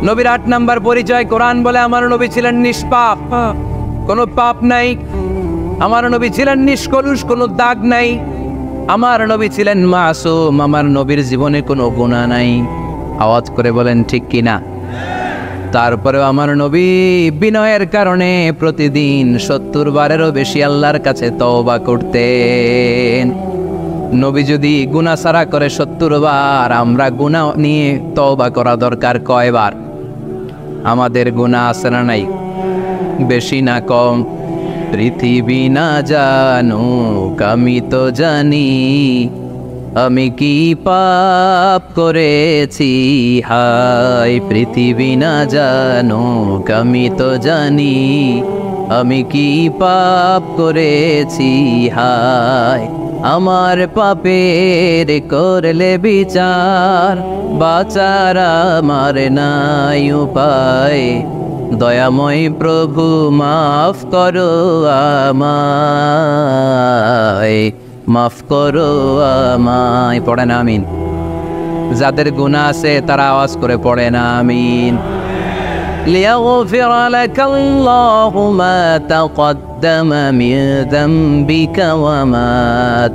নবীর 8 নাম্বার পরিচয়, কোরআন বলে আমার নবী ছিলেন নিষ্পাপ, কোনো পাপ নাই। আমার নবী ছিলেন নিষ্কলুষ, কোনো দাগ নাই। আমার নবী ছিলেন মাসুম, আমার নবীর জীবনে কোনো গুনাহ নাই। আওয়াজ করে বলেন ঠিক কিনা? তারপরেও আমার নবী বিনয়ের কারণে প্রতিদিন 70 বারেরও বেশি আল্লাহর কাছে তওবা করতেন। নবী যদি গুনাহ সারা করে 70 বার, আমরা গুনাহ নিয়ে তওবা করা দরকার কয়বার? আমাদের গুনাহ আছে না নাই? বেশি না কম? পৃথিবী না জানুক আমি তো জানি, আমি কি পাপ করেছি হায়। পৃথিবী না জানুক আমি তো জানি, আমি কি পাপ করেছি হায়। আমার পাপের করলে বিচার, বাঁচার আমার নাই উপায়। দয়াময় প্রভু মাফ করো আমায়, মাফ করো আমায়। পড়েন আমিন। যাদের গুনাহ আছে তারা আওয়াজ করে পড়েন আমিন। লিয়াগফির লাকাল্লাহু মা তাকদ্দামা মিন যামবিকা ওয়া মা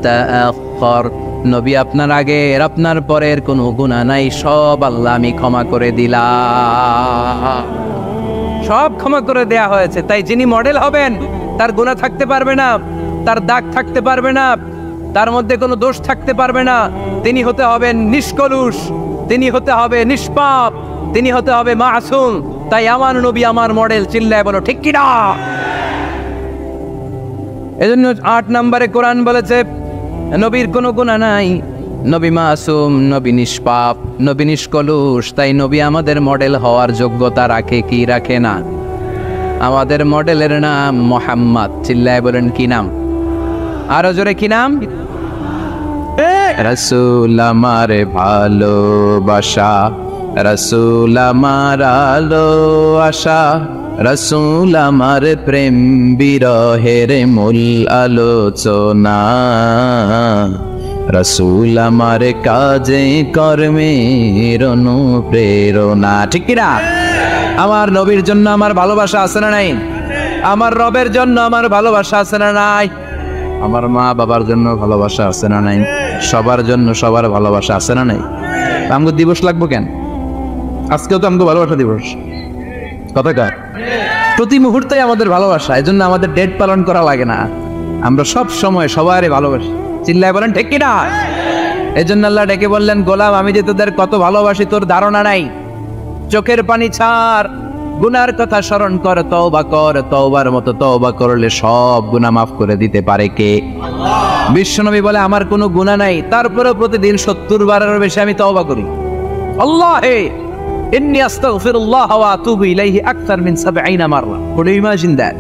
তাআখার। নবী, আপনার আগের আপনার পরের কোনো গুনাহ নাই, সব আল্লাহ আমি ক্ষমা করে দিলাম। সব ক্ষমা করে দেয়া হয়েছে। তাই যিনি মডেল হবেন তার গুনাহ থাকতে পারবে না, তার দাগ থাকতে পারবে না, তার মধ্যে কোনো দোষ থাকতে পারবে না। তিনি হতে হবেন নিষ্কলুষ, তিনি হতে হবে নিষ্পাপ, তিনি হতে হবে মাসুম। তাই আমার নবী আমার মডেল। চিল্লায় বলো ঠিক কি না? এজন্য 8 নম্বরে কোরআন বলেছে নবীর কোনো গুনাহ নাই, নবী মাসুম, নবী নিষ্পাপ, নবী নিষ্কলুষ, তাই নবী আমাদের মডেল হওয়ার যোগ্যতা রাখে কি রাখে না? আমাদের মডেলের নাম মোহাম্মদ। চিল্লায় বলেন কি নাম? আরো জোরে কি নাম? রাসূল আমার ভালোবাসা, রাসূল আমার আলো আশা, রাসূল আমার প্রেম বিরহের মূল আলোচনা, রাসূল আমার কাজে কর্মের অনুপ্রেরণা। ঠিক কিনা? আমার নবীর জন্য আমার ভালোবাসা আছে না নাই? আমার রবের জন্য আমার ভালোবাসা আছে না নাই? আমার মা বাবার জন্য ভালোবাসা আছে না নাই? সবার জন্য সবার ভালোবাসা আছে না নাই? আমগো দিবস লাগবো কেন? আজকেও তো আমগো ভালোবাসা দিবস। কথাকার প্রতি মুহূর্তে আমাদের ভালোবাসা, এই জন্য আমাদের ডেট পালন করা লাগে না। আমরা সব সময় সবারই ভালোবাসি। চিল্লায় বলেন ঠিক কিনা? এই জন্য আল্লাহ ডেকে বললেন, গোলাম আমি যে তোদের কত ভালোবাসি তোর ধারণা নাই। চোখের পানি ছাড়, গুনার কথা স্মরণ কর, তওবা কর। তওবার মতো তওবা করলে সব গুনাহ মাফ করে দিতে পারে কে? বিশ্বনবী বলে আমার কোনো গুনাহ নাই, তারপরেও প্রতিদিন 70 বারের বেশি আমি তওবা করি। আল্লাহে ইন্নী আস্তাগফিরুল্লাহ ওয়া আতুবু ইলাইহি আকতার মিন 70 মাররা। Could you imagine that?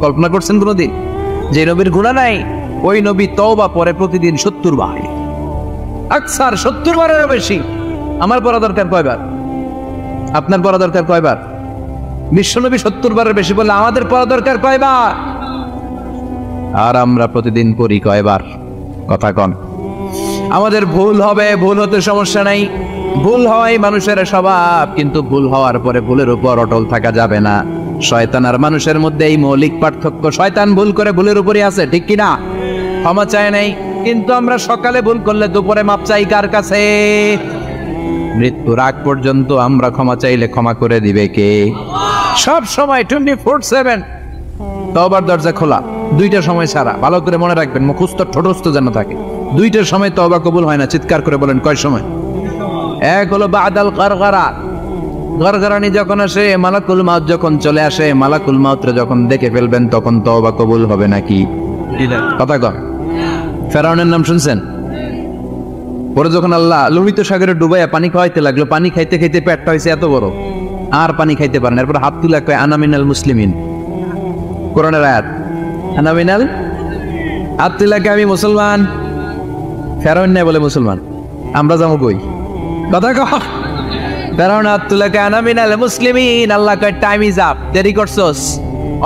কল্পনা করছেন কোনদিন যে নবীর গুনাহ নাই, ওই নবী তওবা পড়ে প্রতিদিন 70 বার, আকসার 70 বারেরও বেশি। আমার পড়া দরকার কয়বার? আপনার পড়া দরকার কয়বার? বিশ্বনবী 70 বারের বেশি বলে আমাদের পড়া দরকার কয়বার? আর আমরা প্রতিদিন পড়ি কয়বার? কথা কন। আমাদের ভুল হবে, ভুল হতে সমস্যা নাই, ভুল হওয়াই মানুষের স্বভাব, কিন্তু ভুল হওয়ার পরে ভুলের উপর অটল থাকা যাবে না। শয়তান আর মানুষের মধ্যে এই মৌলিক পার্থক্য। শয়তান ভুল করে ভুলের উপরই আছে, ঠিক কিনা? ক্ষমা চায় নাই, কিন্তু আমরা সকালে ভুল করলে দুপুরে মাপ চাই কার কাছে? মৃত্যুর আগ পর্যন্ত আমরা ক্ষমা চাইলে ক্ষমা করে দিবে কে? সব সময় 24/7 তওবার দরজা খোলা, দুইটার সময় ছাড়া। ভালো করে মনে রাখবেন, মুখস্থ ঠোঁটস্থ যেন থাকে। দুইটার সময় তওবা কবুল হয় না। চিৎকার করে বলেন কয় সময়? এক হলো বাদাল গারগারা, গারগারানি যখন আসে, মালাকুল মাউত যখন চলে আসে, মালাকুল মাউতরে যখন দেখে ফেলবেন তখন তওবা কবুল হবে নাকি? কথা কর। ফেরাউনের নাম শুনছেন? পরে যখন আল্লাহ লোহিত সাগরে ডুবাইয়া পানি খাওয়াইতে লাগলো, পানি খাইতে খাইতে পেটটা হয়েছে এত বড়, আর পানি খাইতে পারেন। এরপর হাত তুলে কয় আনা মিনাল মুসলিমিন। কোরআনের আয়াত, আনা মিনাল, হাত তুলে কয় আমি মুসলমান। ফেরাউন নাই বলে মুসলমান, আমরা যাবো কই? কথা কহ। ফেরাউন হাত তুলে কয় আনা মিনাল মুসলিমিন। আল্লাহ কয় টাইম ইজ আপ, দেরি করছস।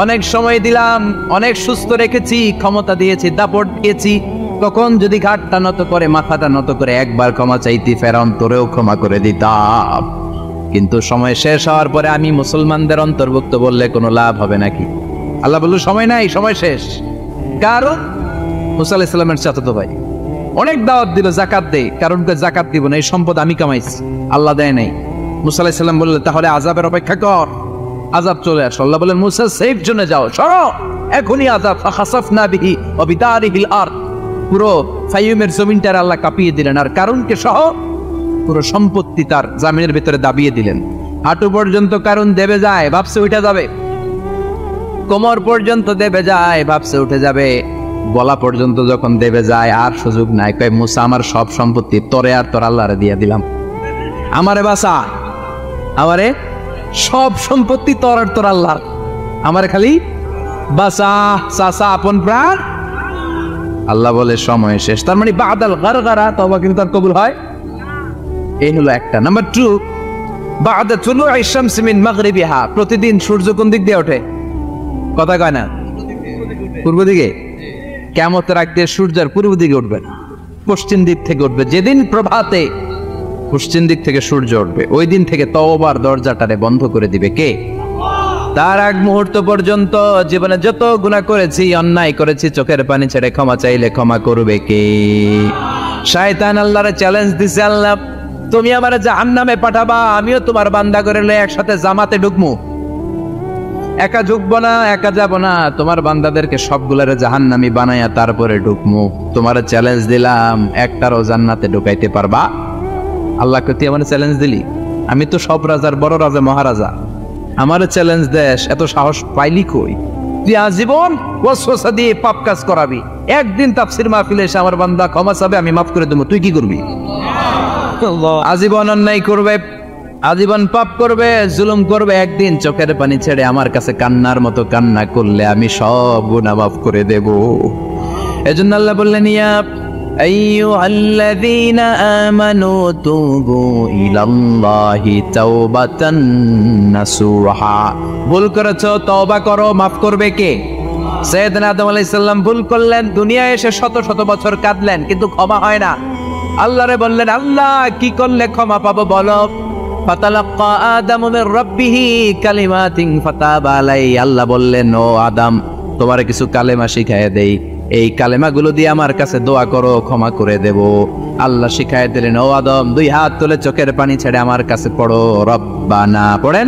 অনেক সময় দিলাম, অনেক সুস্থ রেখেছি, ক্ষমতা দিয়েছি, দাপট দিয়েছি। তখন যদি ঘাটটা নত করে, মাথাটা নত করে একবার ক্ষমা চাইতি, ফেরাউন তোরেও ক্ষমা করে দিতাম। কিন্তু সময় শেষ হওয়ার পরে আমি মুসলমানদের অন্তর্ভুক্ত বললে কোনো লাভ হবে নাকি? আল্লাহ বলল সময় নাই, সময় শেষ। কারণ মুসা আলাইহিস সালামের চাচাতো ভাই অনেক দাওয়াত দিল, যাকাত দে, কারণ যাকাত দিব না, এই সম্পদ আমি কামাইছি, আল্লাহ দেয় নাই। মুসা আলাইহিস সালাম বললেন তাহলে আযাবের অপেক্ষা কর, আযাব চলে আসে। আল্লাহ বলেন মুসা সেফ জোনে যাও, সরো, এখনই আযাব। ফাখাসাফনা বিহি ওয়া বিদারিহিল আরদ, পুরো ফাইয়ুমের জমিনটার আল্লাহ কাঁপিয়ে দিলেন, আর কারুনকে সহ পুরো সম্পত্তি তার জামিনের ভিতরে দাবিয়ে দিলেন। হাঁটু পর্যন্ত কারুন দেবে যায়, ভাবছে উঠে যাবে। কোমর পর্যন্ত দেবে যায়, ভাবছে উঠে যাবে। গলা পর্যন্ত যখন দেবে যায় আর সুযোগ নাই। কয় মুসা আমার সব সম্পত্তি তোরে আর তোর আল্লাহরে দিয়ে দিলাম, আমারে বাঁচা, আমারে সব সম্পত্তি তোর আর তোর আল্লাহ, আমারে খালি বাঁচা, চাচা আপন প্রাণ। আল্লাহ বলে সময় শেষ। তার মানে বাদাল গারগারা তওবা কিন্তু তার কবুল হয়। এই হলো একটা। নাম্বার 2, বাদা তুলুই শামস মিন মাগরিবিহা, প্রতিদিন সূর্য কোন দিক দিয়ে ওঠে? কথা কয় না? পূর্ব দিকে। কিয়ামতের আগ দিয়ে সূর্যের পূর্ব দিকে উঠবে, পশ্চিম দিক থেকে উঠবে। যেদিন প্রভাতে পশ্চিম দিক থেকে সূর্য উঠবে, ওই দিন থেকে তওবার দরজাটারে বন্ধ করে দিবে কে? তার আগ মুহূর্ত পর্যন্ত জীবনে যত গুনাহ করেছি, অন্যায় করেছি, চোখের পানি ছেড়ে ক্ষমা চাইলে ক্ষমা করবে কে? শয়তান আল্লাহরে চ্যালেঞ্জ দিছে, আল্লাহ তুমি আমারে জাহান্নামে পাঠাবা, আমিও তোমার বান্দা করে লয়ে একসাথে জামাতে ঢুকমু। একা ঢুকবো না, একা যাব না, তোমার বান্দাদেরকে সবগুলারে জাহান্নামী বানাইয়া তারপরে ঢুকমু। তোমার চ্যালেঞ্জ দিলাম, একটারও জান্নাতে ঢুকাইতে পারবা? আল্লাহকে তুই আমার চ্যালেঞ্জ দিলি? আমি তো সব রাজার বড় রাজা, মহারাজা, আমার চ্যালেঞ্জ দেশ, এত সাহস পাইলি কই? তুই আজীবন ওয়াসওয়াসা দিয়ে পাপ কাজ করাবি, একদিন তাফসীর মাহফিলে এসে আমার বান্দা ক্ষমা চাবে, আমি মাফ করে দেবো, তুই কি করবি? আজীবন অন্যায় করবে, আজীবন পাপ করবে, জুলুম করবে, একদিন চোখের পানি ছেড়ে আমার কাছে কান্নার মতো কান্না করলে আমি সব গুনাহ মাফ করে দেব। এজন্য আল্লাহ বললেন, ইয়া আইয়ুহাল্লাযীনা আমানু তুবু ইলাল্লাহি তাওবাতান নাসুহা। ভুল করেছো, তওবা করো, মাফ করবে কে? সাইয়েদনা আদম আলাইহিস সালাম ভুল করলেন, দুনিয়ায় এসে শত শত বছর কাঁদলেন, কিন্তু ক্ষমা হয় না। আল্লাহরে বললেন, আল্লাহ কি করলে ক্ষমা পাবো বলো? ফাতালাক্কা আদামু মির রাব্বিহি কালিমাতিন ফাতাবা আলাইহি। আল্লাহ বললেন, ও আদম, তোমারে কিছু কালেমা শিখাইয়া দেই, এই কালেমাগুলো দিয়ে আমার কাছে দোয়া করো, ক্ষমা করে দেব। আল্লাহ শিখাইয়া দিলেন, ও আদম, দুই হাত তুলে চোখের পানি ছেড়ে আমার কাছে পড়ো, রব্বানা, পড়েন,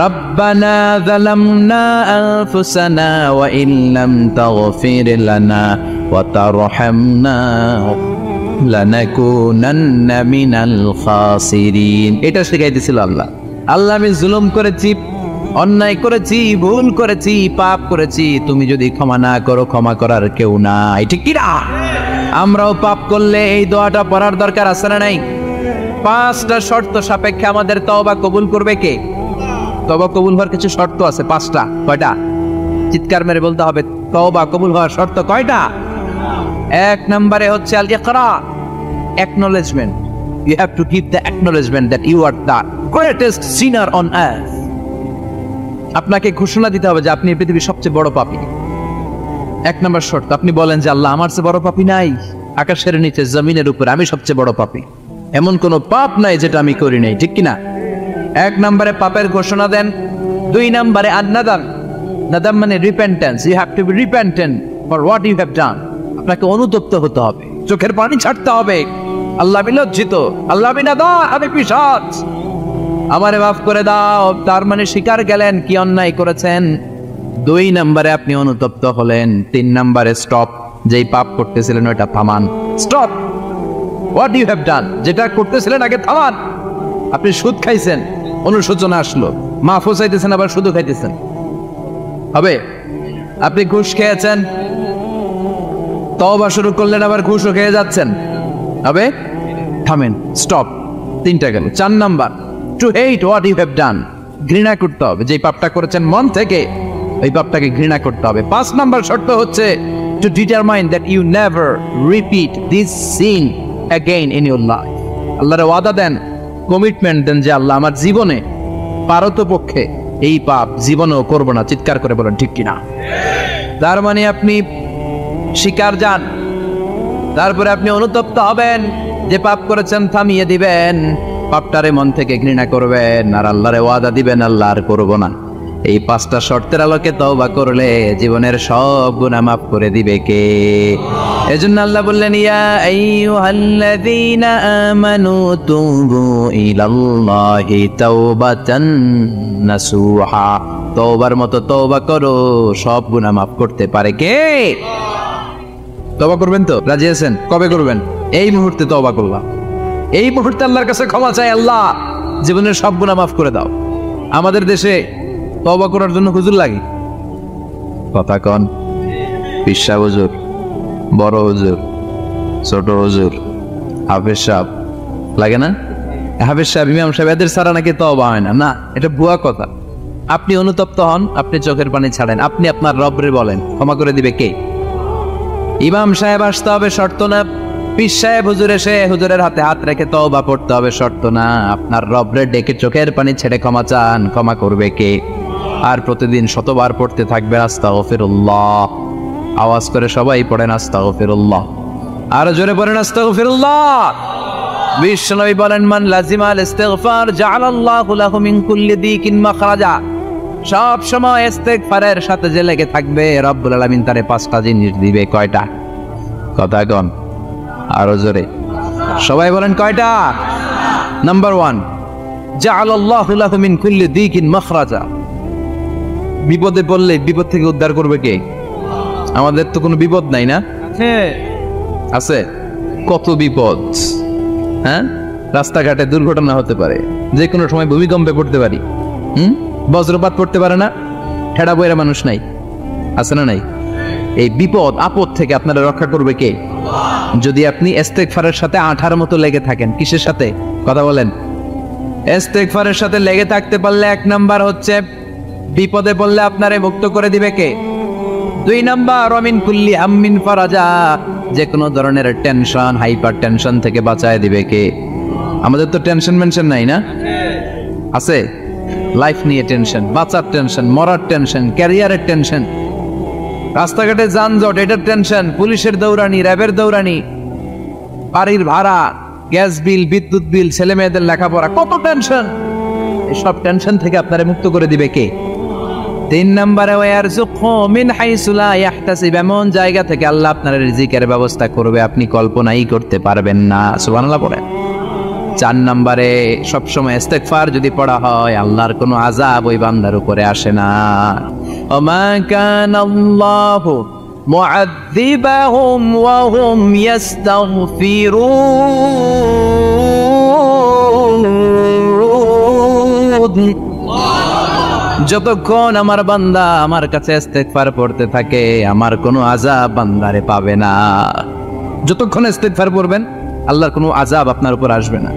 রব্বানা যালামনা আনফুসানা ওয়া ইল্লাম তাগফির লানা ওয়া তারহামনা লানাকুনান্না মিনাল খাসিরিন। এটা শিখাই দিয়েছিল আল্লাহ। আল্লাহ, আমি জুলুম করেছি, অন্যায় করেছি, ভুল করেছি, পাপ করেছি, তুমি যদি ক্ষমা না করো, ক্ষমা করার কেউ নাই, ঠিক কি না? আমরাও পাপ করলে এই দোয়াটা পড়ার দরকার আছে না নাই? 5টা শর্ত সাপেক্ষে আমাদের তওবা কবুল করবে কে? তওবা কবুল হওয়ার কিছু শর্ত আছে 5টা। কয়টা? চিৎকার মেরে বলতে হবে, তওবা কবুল হওয়ার শর্ত কয়টা? 1 নম্বরে হচ্ছে আল ইকরা, acknowledgement. You have to give the acknowledgement that you are the greatest sinner on earth. আপনাকে ঘোষণা দিতে হবে যে আপনি পৃথিবীর সবচেয়ে বড় পাপী। 1 নম্বর শর্ত, আপনি বলেন যে আল্লাহ, আমার চেয়ে বড় পাপী নাই, আকাশের নিচে জমিনের উপরে আমি সবচেয়ে বড় পাপী, এমন কোনো পাপ নাই যেটা আমি করি নাই, ঠিক কিনা? 1 নম্বরে পাপের ঘোষণা দেন। 2 নম্বরে আন-নাদাম, নাদাম মানে repentance. You have to be repentant for what you have done. আপনাকে অনুতপ্ত হতে হবে, চোখের পানি ছাড়তে হবে। আল্লাহ, আমি লজ্জিত, আল্লাহ আমি নাদাম, আমি পিশাচ, আমারে মাফ করে দাও। তার মানে স্বীকার গেলেন কি অন্যায় করেছেন। 2 নম্বরে আপনি অনুতপ্ত হলেন। 3 নম্বরে স্টপ, যেই পাপ করতেছিলেন ওটা থামান, stop, what you have done, যেটা করতেছিলেন আগে থামান। আপনি সুদ খাইছেন, অনুশোচনা আসলো, মাফও চাইতেছেন, আবার সুদও খাইতেছেন, হবে? আপনি ঘুষ খেয়েছেন, তওবা শুরু করলেন, আবার ঘুষও খেয়ে যাচ্ছেন, হবে? থামেন, স্টপ। 3টা গেল। 4 number, to hate what you have done, ঘৃণা করতে হবে, যে পাপটা করেছেন মন থেকে ওই পাপটাকে ঘৃণা করতে হবে। 5 নাম্বার শর্ত হচ্ছে to determine that you never repeat this sin again in your life. আল্লাহর ওয়াদা দেন, কমিটমেন্ট দেন যে আল্লাহ, আমার জীবনে পারতপক্ষে এই পাপ জীবনেও করব না। চিৎকার করে বলেন, ঠিক কিনা? তার মানে আপনি স্বীকার যান, তারপরে আপনি অনুতপ্ত হবেন, যে পাপ করেছেন থামিয়ে দিবেন, পাপটারে মন থেকে ঘৃণা করবেন, আর আল্লাহরে ওয়াদা দিবেন, আল্লাহ আর করব না। এই 5টা শর্তের আলোকে তওবা করলে জীবনের সব গুনাহ মাফ করে দিবে কে? এজন্য আল্লাহ বললেন, ইয়া আইয়ুহাল্লাযীনা আমানু তুবু ইলাল্লাহি তাওবাতান নাসুহা। তওবার মতো তওবা করো, সব গুনাহ মাফ করতে পারে কে? তওবা করবেন তো? রাজি আছেন? কবে করবেন? এই মুহূর্তে তওবা করলাম, এই মুহূর্তে আল্লাহর কাছে ক্ষমা চাই, আল্লাহ জীবনের সব গুনাহ মাফ করে দাও। আমাদের দেশে তওবা করার জন্য হুজুর লাগে, কথা কন, পিসা হুজুর, বড় হুজুর, ছোট হুজুর, হাফেজ সাহেব লাগে না? হাফেজ সাহেব, ইমাম সাহেব, এদের ছাড়া নাকি তওবা হয় না। না, এটা ভুয়া কথা। আপনি অনুতপ্ত হন, আপনি চোখের পানি ছাড়েন, আপনি আপনার রবরে বলেন, ক্ষমা করে দিবে কে? ইমাম সাহেব আসতে হবে, শর্ত না। পীর সাহেব হুজুর এসে হুজুরের হাতে হাত রেখে তওবা পড়তে হবে, শর্ত না। আপনার রবরে ডেকে চোখের পানি ছেড়ে ক্ষমা চান, ক্ষমা করবে কে? আর প্রতিদিন শতবার পড়তে থাকবে আস্তাগফিরুল্লাহ। আওয়াজ করে সবাই পড়েন আস্তাগফিরুল্লাহ, আর জোরে পড়েন আস্তাগফিরুল্লাহ। বিশ্বনবী বলেন, মান লাজিমাল ইস্তিগফার জাআলাল্লাহু লাহু মিন কুল্লি দিকিন মাখরাজা। সব সময় ইস্তিগফারের সাথে যে লেগে থাকবে, রব্বুল আলামিন তারে 5টা জিনিস দিবে। কয়টা? কথা কন, আরো জোরে সবাই বলেন, কয়টা? নাম্বার 1, জাআলাল্লাহু লাহু মিন কুল্লি দিকিন মাখরাজা। বিপদে পড়লে বিপদ থেকে উদ্ধার করবে কে? আমাদের তো কোনো বিপদ নাই না? আছে, কত বিপদ। হ্যাঁ, রাস্তাঘাটে দুর্ঘটনা হতে পারে, যে কোনো সময় ভূমিকম্পে পড়তে পারি, বজ্রপাত পড়তে পারে না, ঠেড়া বইরা মানুষ নাই, আছে না নাই? এই বিপদ আপদ থেকে আপনারা রক্ষা করবে কে? যদি আপনি ইস্তেগফারের সাথে আঠার মতো লেগে থাকেন। কিসের সাথে? কথা বলেন। ইস্তেগফারের সাথে লেগে থাকতে পারলে 1 নাম্বার হচ্ছে বিপদে পড়লে আপনারে মুক্ত করে দিবে কে? 2 নাম্বার ওয়ামিন কুল্লি হাম্মিন ফারাজা, যে কোনো ধরনের টেনশন, হাইপার টেনশন থেকে বাঁচায় দিবে কে? আমাদের তো টেনশন মেনশন নাই না? আছে? লাইফ নিয়ে টেনশন, বাঁচার টেনশন, মরার টেনশন, ক্যারিয়ারের টেনশন, রাস্তাঘাটে যানজট এটার টেনশন, পুলিশের দৌড়ানি, র্যাবের দৌড়ানি, বাড়ির ভাড়া, গ্যাস বিল, বিদ্যুৎ বিল, ছেলে মেয়েদের লেখাপড়া, কত টেনশন। এসব টেনশন থেকে আপনারা মুক্ত করে দিবে কে? 3 নম্বরে ওয়ারযুকহু মিন হাইসু লা ইয়াহতাসিব, এমন জায়গা থেকে আল্লাহ আপনার রিজিকের ব্যবস্থা করবে আপনি কল্পনাই করতে পারবেন না। সুবহানাল্লাহ পড়ে। 4 নম্বরে সবসময় ইস্তেগফার যদি পড়া হয় আল্লাহর কোনো আযাব ওই বান্দার উপরে আসে না। ওমা কানাল্লাহু মুআযযিবাহুম ওয়া হুম ইস্তাগফিরুন, যতক্ষণ আমার বান্দা আমার কাছে ইস্তেগফার পড়তে থাকে আমার কোনো আযাব বান্দারে পাবে না। যতক্ষণ ইস্তেগফার পড়বেন আল্লাহর কোনো আযাব আপনার উপর আসবে না।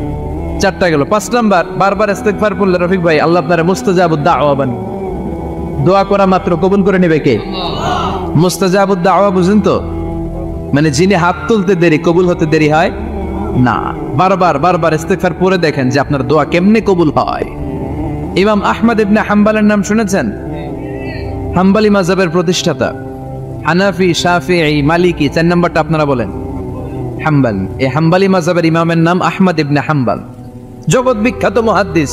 4টা গেল। 5 নাম্বার, বারবার ইস্তেগফার পড়লে রফিক ভাই আল্লাহ আপনারে মুস্তাজাবুদ দাওয়া বানাবে। দোয়া করা মাত্র কবুল করে নেবে কে? মুস্তাজাবুদ দাওয়া বুঝেন তো? মানে যিনি হাত তুলতে দেরি কবুল হতে দেরি হয় না। বারবার ইস্তেগফার পড়ে দেখেন যে আপনার দোয়া কেমনে কবুল হয়। ইমাম আহমদ ইবনে হাম্বলের নাম শুনেছেন? হাম্বলি মাযহাবের প্রতিষ্ঠাতা। হানাফি, শাফিঈ, মালিকি, 4 নাম্বারটা আপনারা বলেন। হাম্বল, এই হাম্বলি মাযহাবের ইমামের নাম আহমদ ইবনে হাম্বল, জগৎ বিখ্যাত মুহাদ্দিস।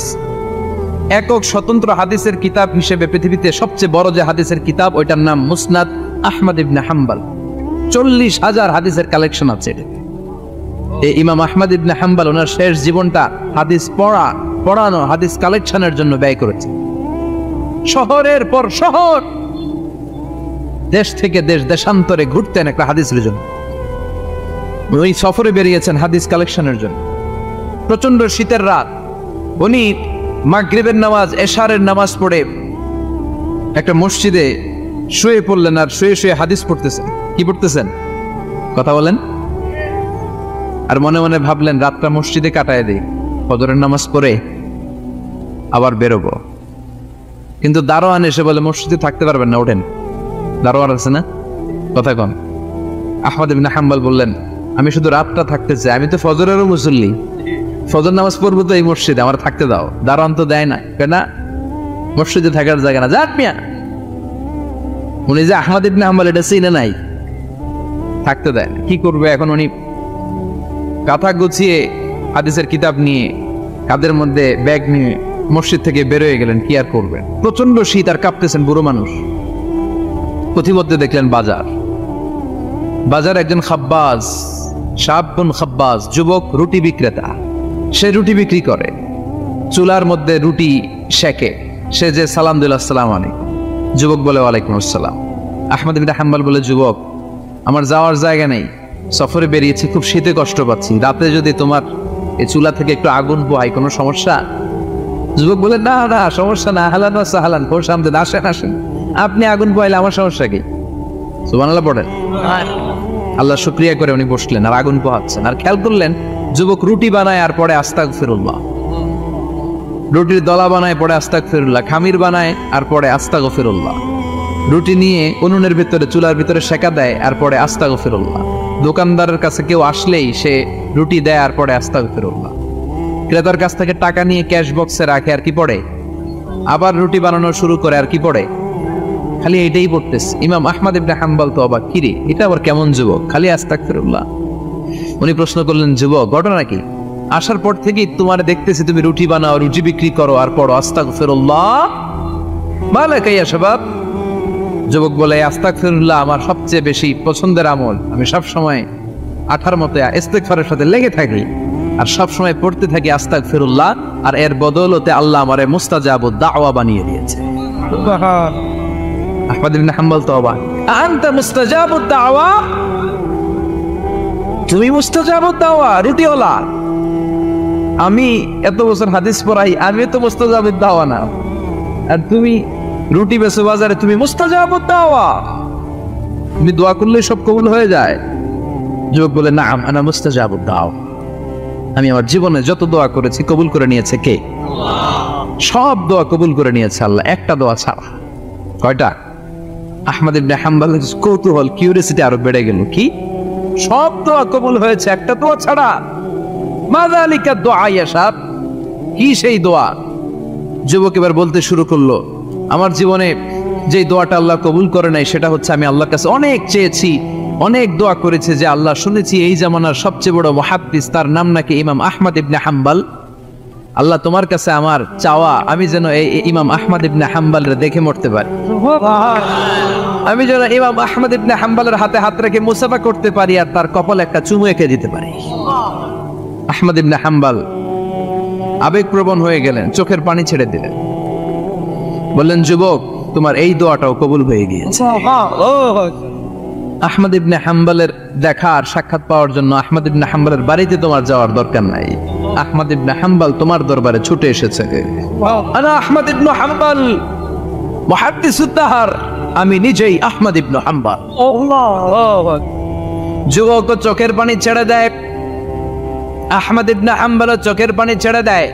একক স্বতন্ত্র হাদিসের কিতাব হিসেবে পৃথিবীতে সবচেয়ে বড় যে হাদিসের কিতাব ওইটার নাম মুসনাদ আহমদ ইবনে হাম্বল। 40,000 হাদিসের কালেকশন আছে। এই ইমাম আহমদ ইবনে হাম্বল ওনার শেষ জীবনটা হাদিস পড়ানো, হাদিস কালেকশনের জন্য ব্যয় করেছে। শহরের পর শহর, দেশ থেকে দেশ, দেশান্তরে ঘুরতেন একটা হাদিসের জন্য। উনি সফরে বেরিয়েছেন হাদিস কালেকশনের জন্য। প্রচন্ড শীতের রাত, উনি মাগরিবের নামাজ, এশারের নামাজ পড়ে একটা মসজিদে শুয়ে পড়লেন আর শুয়ে শুয়ে হাদিস পড়তেছেন। কি পড়তেছেন? কথা বলেন। আর মনে মনে ভাবলেন রাতটা মসজিদে কাটায় দেই, ফজরের নামাজ পড়ে আবার বেরোবো। কিন্তু দারোয়ান এসে বলে মসজিদে থাকতে পারবেন না, ওঠেন। দারোয়ান আছে না? কথা কন। আহমদ ইবনে হাম্বল বললেন আমি শুধু রাতটা থাকতে চাই, আমি তো ফজরেরও মুসল্লি, ফজর নামাজ পড়বো তো এই মসজিদে, আমার থাকতে দাও। দারোয়ান তো দেয় না, কেন? মসজিদে থাকার জায়গা না, যাক মিয়া। উনি যে আহমদ ইবনে হাম্বল এটা চিনে নাই, থাকতে দেয় না। কি করবে এখন? উনি কাঁথা গুছিয়ে হাদিসের কিতাব নিয়ে কাদের মধ্যে ব্যাগ নিয়ে মসজিদ থেকে বেরোয় গেলেন। কি আর করবেন? প্রচন্ড শীত আর কাঁপতেছেন, বুড়ো মানুষ। পথিমধ্যে দেখলেন বাজার একজন খাব্বাজ, শাবুন খাব্বাজ, যুবক রুটি বিক্রেতা। সে রুটি বিক্রি করে, চুলার মধ্যে রুটি সেকে। সে যে সালাম দিল আসসালামু আলাইকুম, যুবক বলে ওয়ালাইকুম আসসালাম। আহমদ ইবনে হাম্বল বলে যুবক আমার যাওয়ার জায়গা নেই, সফরে বেরিয়েছি, খুব শীতে কষ্ট পাচ্ছি, রাতে যদি তোমার এই চুলা থেকে একটু আগুন পোহাই কোনো সমস্যা? যুবক বলে না না সমস্যা না, হালান সাহালান, খোর সামনে আসেন, আপনি আগুন পোহাইলে আমার সমস্যা কি? সুবহানাল্লাহ পড়েন। আল্লাহ শুকরিয়া করে উনি বসলেন আর আগুন পোহাচ্ছেন। আর খেয়াল করলেন যুবক রুটি বানায় আর পরে আস্তাগফিরুল্লাহ, রুটির দলা বানায় পরে আস্তাগফিরুল্লাহ, খামির বানায় আর পরে আস্তাগফিরুল্লাহ, রুটি নিয়ে উনুনের ভিতরে চুলার ভিতরে সেকা দেয় আর পরে আস্তাগফিরুল্লাহ, দোকানদারের কাছে কেউ আসলেই সে রুটি দেয় আর পরে আস্তাগফিরুল্লাহ, ক্রেতার কাছ থেকে টাকা নিয়ে ক্যাশ বক্সে রাখে আর কি পড়ে, আবার রুটি বানানো শুরু করে আর কি পড়ে, খালি এটাই পড়তেছে। ইমাম আহমদ ইবনে হাম্বল তো অবাক, কিরে এটা আবার কেমন যুবক, খালি আস্তাগফিরুল্লাহ। উনি প্রশ্ন করলেন যুবক ঘটনা কি? আসার পর থেকেই তোমার দেখতেছি তুমি রুটি বানাও, রুটি বিক্রি করো আর পড়ো আস্তাগফিরুল্লাহ, মালাকা ইয়া শাবাব। যুবক বলে আস্তাগফিরুল্লাহ আমার সবচেয়ে বেশি পছন্দের আমল, আমি সব সময় আঠার মতো ইস্তেগফারের সাথে লেগে থাকি আর সব সময় পড়তে থাকি আস্তাগফিরুল্লাহ, আর এর বদৌলতে আল্লাহ আমারে মুস্তাজাবুদ দাওয়া বানিয়ে দিয়েছে। আহমদ ইবনে হাম্বল তো অবাক, আনতা মুস্তাজাবুদ দাওয়া, তুমি মুস্তাজাবুদ দাওয়া রুটিওয়ালা? আমি এত বছর হাদিস পড়াই, আমি তো মুস্তাজাবুদ দাওয়া না, আর তুমি রুটি বেচো বাজারে, তুমি মুস্তাজাবুদ দাওয়া, তুমি দোয়া করলে সব কবুল হয়ে যায়। যুবক বলে নাম আনা মুস্তাজাবুদ দাওয়া, আমি আমার জীবনে যত দোয়া করেছি কবুল করে নিয়েছে কে? সব দোয়া কবুল করে নিয়েছে আল্লাহ, একটা দোয়া ছাড়া। কয়টা? আহমদ ইবনে হাম্বল কৌতূহল, কিউরিয়াসিটি আরো বেড়ে গেল, কি সব দোয়া কবুল হয়েছে একটা দোয়া ছাড়া? মাযালিকা দোয়া ইয়া শাব, কি সেই দোয়া? যুবক এবার বলতে শুরু করলো, আমার জীবনে যে দোয়াটা আল্লাহ কবুল করে নাই সেটা হচ্ছে আমি আল্লাহর কাছে অনেক চেয়েছি, অনেক দোয়া করেছে যে আল্লাহ, শুনেছি এই জামানার সবচেয়ে বড় মুহাদ্দিস, তার নাম নাকি ইমাম আহমদ ইবনে হাম্বল। আল্লাহ তোমার কাছে আমার চাওয়া, আমি যেন এই ইমাম আহমদ ইবনে হাম্বলরে দেখে মরতে পারি, আমি যেন ইমাম আহমদ ইবনে হাম্বলের হাতে হাত রেখে মুসাফা করতে পারি আর তার কপালে একটা চুমু এঁকে দিতে পারি। আহমদ ইবনে হাম্বল আবেগপ্রবণ হয়ে গেলেন, চোখের পানি ছেড়ে দিলেন, বললেন যুবক তোমার এই দোয়াটাও কবুল হয়ে গিয়েছে। আহমদ ইবনে হাম্বলের দেখা আর সাক্ষাৎ পাওয়ার জন্য আহমদ ইবনে হাম্বলের বাড়িতে তোমার যাওয়ার দরকার নাই, আহমদ ইবনে হাম্বল তোমার দরবারে ছুটে এসেছে। আনা আহমদ ইবনে হাম্বল মুহাদ্দিসুদ দাহর, আমি নিজেই আহমদ ইবনে হাম্বল। যুবক চোখের পানি ছেড়ে দেয়, আহমদ ইবনে হাম্বল চোখের পানি ছেড়ে দেয়।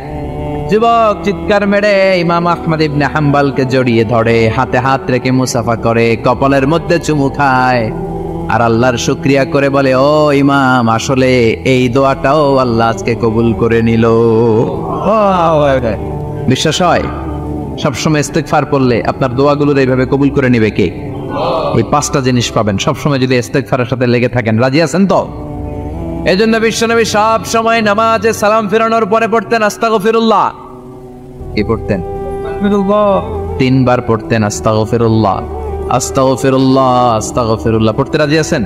যুবক চিৎকার মেরে ইমাম আহমদ ইবনে হাম্বলকে জড়িয়ে ধরে, হাতে হাত রেখে মুসাফা করে, কপালের মধ্যে চুমু খায় আর আল্লাহর শুকরিয়া করে বলে, ও ইমাম, আসলে এই দোয়াটাও আল্লাহ আজকে কবুল করে নিল। বিশ্বাস হয়? সবসময় ইস্তেগফার পড়লে আপনার দোয়াগুলোর এইভাবে কবুল করে নিবে কে? ওই পাঁচটা জিনিস পাবেন সবসময় যদি ইস্তেগফারের সাথে লেগে থাকেন। রাজি আছেন তো? এই জন্য বিশ্বনবী সব সময় নামাজে সালাম ফেরানোর পরে পড়তেন আস্তাগফিরুল্লাহ। কি পড়তেন? তিনবার পড়তেন আস্তাগফিরুল্লাহ, আস্তাগফিরুল্লাহ, আস্তাগফিরুল্লাহ। পড়তে রাজি আছেন?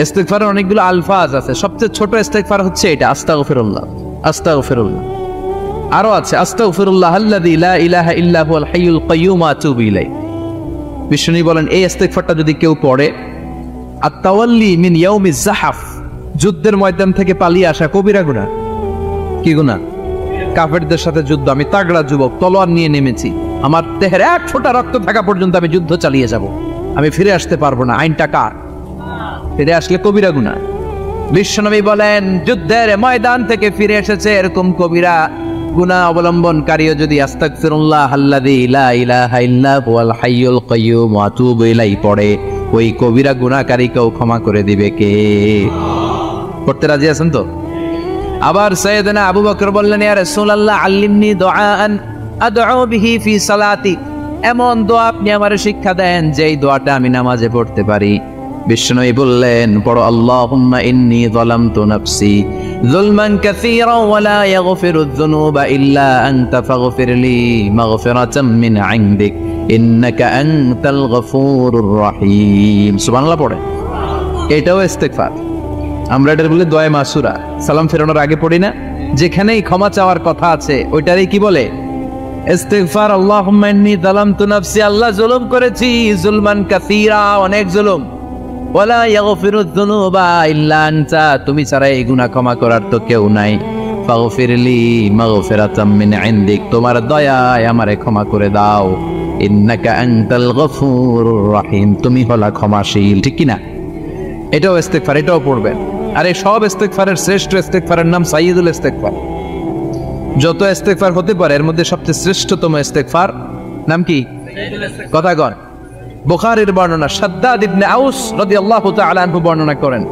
ইস্তেগফারের অনেকগুলো আলফাজ আছে, সবচেয়ে ছোট ইস্তেগফার হচ্ছে এটা, আস্তাগফিরুল্লাহ, আস্তাগফিরুল্লাহ। আরো আছে আস্তাগফিরুল্লাহ আল্লাযী লা ইলাহা ইল্লা হুয়াল হাইয়ুল কাইয়্যুম ওয়া আতুবু ইলাইহি। বিশ্বনবী বলেন এই ইস্তেগফারটা যদি কেউ পড়ে, আত-তাওয়াল্লি মিন ইয়াউমিজ যাহাফ, যুদ্ধের ময়দান থেকে পালিয়ে আসা কবিরা গুনাহ। কি গুনাহ? কাফেরদের সাথে যুদ্ধ, আমি তাগড়া যুবক, তলোয়ার নিয়ে নেমেছি, আমার দেহের এক ফোঁটা রক্ত থাকা পর্যন্ত আমি যুদ্ধ চালিয়ে যাব, আমি ফিরে আসতে পারবো না, আইনটা কার? ফিরে আসলে কবিরা গুনাহ। বিশ্বনবী বলেন যুদ্ধের ময়দান থেকে ফিরে এসেছে এরকম কবিরা গুনাহ অবলম্বনকারীও যদি আস্তাগফিরুল্লাহ আল্লাযী লা ইলাহা ইল্লা হুয়াল হাইয়ুল কাইয়্যুম ওয়া আতুবু ইলাইহি পড়ে, ওই কবিরা গুনাহকারীকেও ক্ষমা করে দিবে কে? পড়তে রাজি আছেন তো? আবার সাইয়েদনা আবু বকর বললেন, ইয়া রাসূলুল্লাহ আল্লিমনি দুআআন আদউ বিহি ফি সালাতি, এমন দোয়া আপনি আমারে শিক্ষা দেন যেই দোয়াটা আমি নামাজে পড়তে পারি। বিশ্বনবী বললেন পড়ো, আল্লাহুম্মা ইন্নী যালামতু নাফসি যুলমান কাসীরান ওয়া লা ইয়াগফিরুয যুনুবা ইল্লা আনতা ফাগফিরলি মাগফিরাতাম মিন ইনদিক ইন্নাকা আনতাল গফুরুর রহিম। সুবহানাল্লাহ পড়ে, এটাও ইস্তেগফার। আমরা এটার বলে দোয়া মাসুরা, সালাম ফেরানোর আগে পড়ি না? যেখানেই ক্ষমা চাওয়ার কথা আছে ওইটারই কি বলে? ইস্তেগফার। আল্লাহুম্মা ইন্নী যালামতু নাফসি, আল্লাহ জুলুম করেছি, যুলমান কাসীরা, অনেক জুলুম, ওয়ালা ইয়াগফিরুয যুনুবা ইল্লা আনতা, তুমি ছাড়া এই গুনাহ ক্ষমা করার তো কেউ নাই, ফাগফিরলি মাগফিরাতাম মিন ইনদিক, তোমার দয়ায় আমারে ক্ষমা করে দাও, ইন্নাকা আনতাল গফুরুর রহিম, তুমি হলা ক্ষমাশীল। ঠিক কি না? এটাও ইস্তেগফার, এটাও পড়বেন। আর এই সব ইস্তেগফারের শ্রেষ্ঠ ইস্তেগফারের নাম সাইয়্যিদুল ইস্তেগফার। যত ইস্তেগফার হতে পারে এর মধ্যে সবচেয়ে শ্রেষ্ঠতম ইস্তেগফার নাম কি? কথা কন। বুখারীর বর্ণনা, শাদ্দাদ ইবনে আউস রাদিয়াল্লাহু তাআলা আনহু বর্ণনা করেন,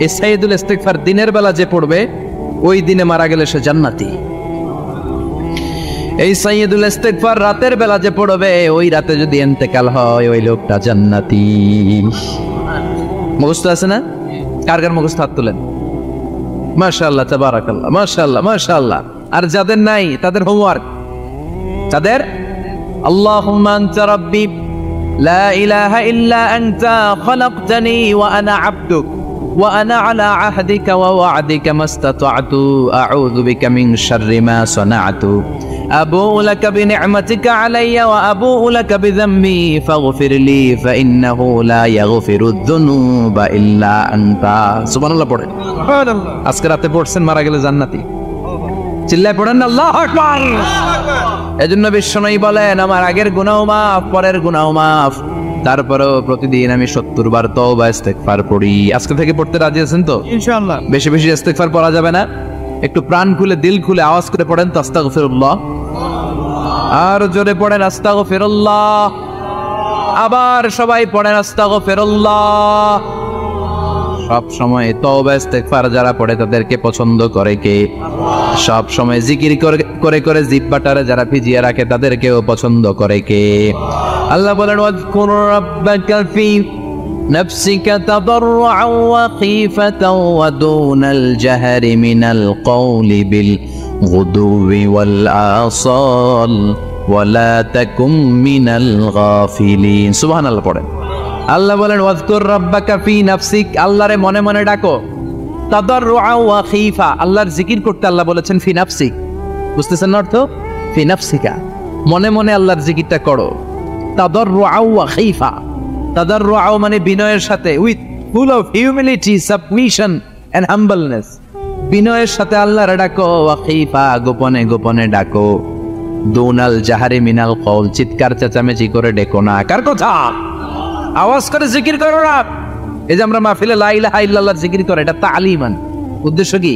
এই সাইয়্যিদুল ইস্তেগফার দিনের বেলা যে পড়বে ওই দিনে মারা গেলে সে জান্নাতি। এই সাইয়্যিদুল ইস্তেগফার রাতের বেলা যে পড়বে ওই রাতে যদি ইন্তেকাল হয় ওই লোকটা জান্নাতি। মুখস্থ আছে না? কার কার মুখস্থ হাত তুলেন? মাশাআল্লাহ, তাবারাকাল্লাহ, মাশাআল্লাহ, মাশাআল্লাহ। আর যাদের নাই তাদের হোমওয়ার্ক, তাদের আল্লাহুম্মা আনতা রাব্বি লা ইলাহা ইল্লা আনতা খালাকতানি ওয়া আনা আবদুক ওয়া আনা আলা আহদিকা ওয়া ওয়া'দিকা মাস্তাতা'তু আউযু বিকা মিন শাররি মা সানা'তু আবুউ লাকা বিনি'মাতিকা আলাইয়া ওয়া আবুউ লাকা বিযামবি ফাগফিরলি ফাইন্নাহু লা ইয়াগফিরুয যুনুবা ইল্লা আনতা। সুবহানাল্লাহ পড়েন। সুবহানাল্লাহ। আজকে রাতে পড়ছেন, মারা গেলে জান্নাতি। চিল্লায় পড়েন না আল্লাহু আকবার। এজন্য বিশ্বনবী বলেন আমার আগের গুনাহ মাফ, পরের গুনাহ মাফ, তারপরেও প্রতিদিন আমি 70 বার তওবা ইস্তেগফার পড়ি। আজকে থেকে পড়তে রাজি আছেন তো? ইনশাআল্লাহ। বেশি বেশি ইস্তেগফার পড়া যাবে না? একটু প্রাণ খুলে দিল খুলে আওয়াজ করে পড়েন তো আস্তাগফিরুল্লাহ। আর জোরে পড়েন আস্তাগফিরুল্লাহ। আবার সবাই পড়েন আস্তাগফিরুল্লাহ। সব সময় তওবা ইস্তেগফার যারা পড়ে তাদেরকে পছন্দ করে কে? সব সময় জিকির করে করে জিহ্বাটারে যারা ভিজিয়ে রাখে তাদেরকেও পছন্দ করে কে? আল্লাহ বলেন ওয়াজকুর রাব্বাকা ফি নাফসিকা তাদাররুআন ওয়া খীফাতান ওয়া দুনাল জাহরি মিনাল কওলি বিল গুদুবি ওয়াল আসাল ওয়া লা তাকুম মিনাল গাফিলিন। সুবহানাল্লাহ পড়েন। আল্লাহ বলেন ওয়াজকুর রাব্বাকা ফি নাফসিক, আল্লাহরে মনে মনে ডাকো। তাদাররুআন ওয়া খীফা, আল্লাহর জিকির করতে আল্লাহ বলেছেন ফি নাফসিক। বুঝতেছেন না অর্থ? ফি নাফসিকা, মনে মনে আল্লাহর জিকিরটা করো। তাদাররুআন ওয়া খীফা, তাদাররুআন মানে বিনয়ের সাথে, with full of humility, submission and humbleness. বিনয়ের সাথে আল্লাহরে ডাকো। ওয়া খীফা, গোপনে গোপনে ডাকো। দুনাল জাহারি মিনাল কওল, চিৎকার চেঁচামেচি করে ডেকো না। কার কথা? আওয়াজ করে জিকির করো না। এই যে আমরা মাহফিলে লা ইলাহা ইল্লাল্লাহ জিকির করে, এটা তালিমান। উদ্দেশ্য কি?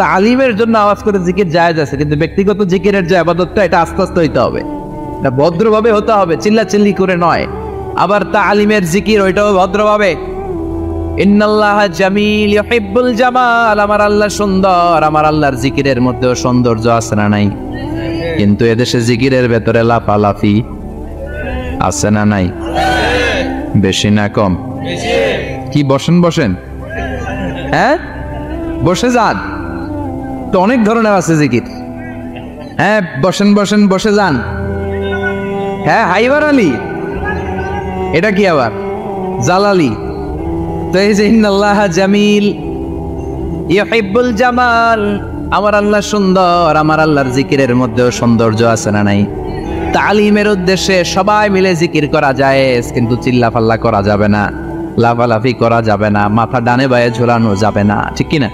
তালিমের জন্য আওয়াজ করে জিকির জায়েজ আছে, কিন্তু ব্যক্তিগত জিকিরের যে ইবাদতটা এটা আস্তে আস্তে হইতে হবে, এটা ভদ্রভাবে হতে হবে, চিল্লাচিল্লি করে নয়। আবার তালিমের জিকির ওইটাও ভদ্রভাবে। ইন্নাল্লাহা জামিল ইউহিব্বুল জামাল, আমার আল্লাহ সুন্দর, আমার আল্লাহর জিকিরের মধ্যেও সৌন্দর্য আছে না নাই? কিন্তু এদেশে জিকিরের ভেতরে লাফালাফি আছে না নাই? বেশি না কম? কি বসেন বসেন, হ্যাঁ বসে যান তো, অনেক ধরনের আছে জিকির। হ্যাঁ বসেন বসেন, বসে যান। হ্যাঁ হাইবার আলী, এটা কি আবার জালালি? তো এই যে ইন্নাল্লাহা জামিল ইউহিব্বুল জামাল, আমার আল্লাহ সুন্দর, আমার আল্লাহর জিকিরের মধ্যেও সৌন্দর্য আছে না নাই? তালিমের উদ্দেশ্যে সবাই মিলে জিকির করা যায়, কিন্তু চিল্লাফাল্লা করা যাবে না, লাফালাফি করা যাবে না, মাথা ডানে বায়ে ঝোলানো যাবে না, ঠিক কিনা?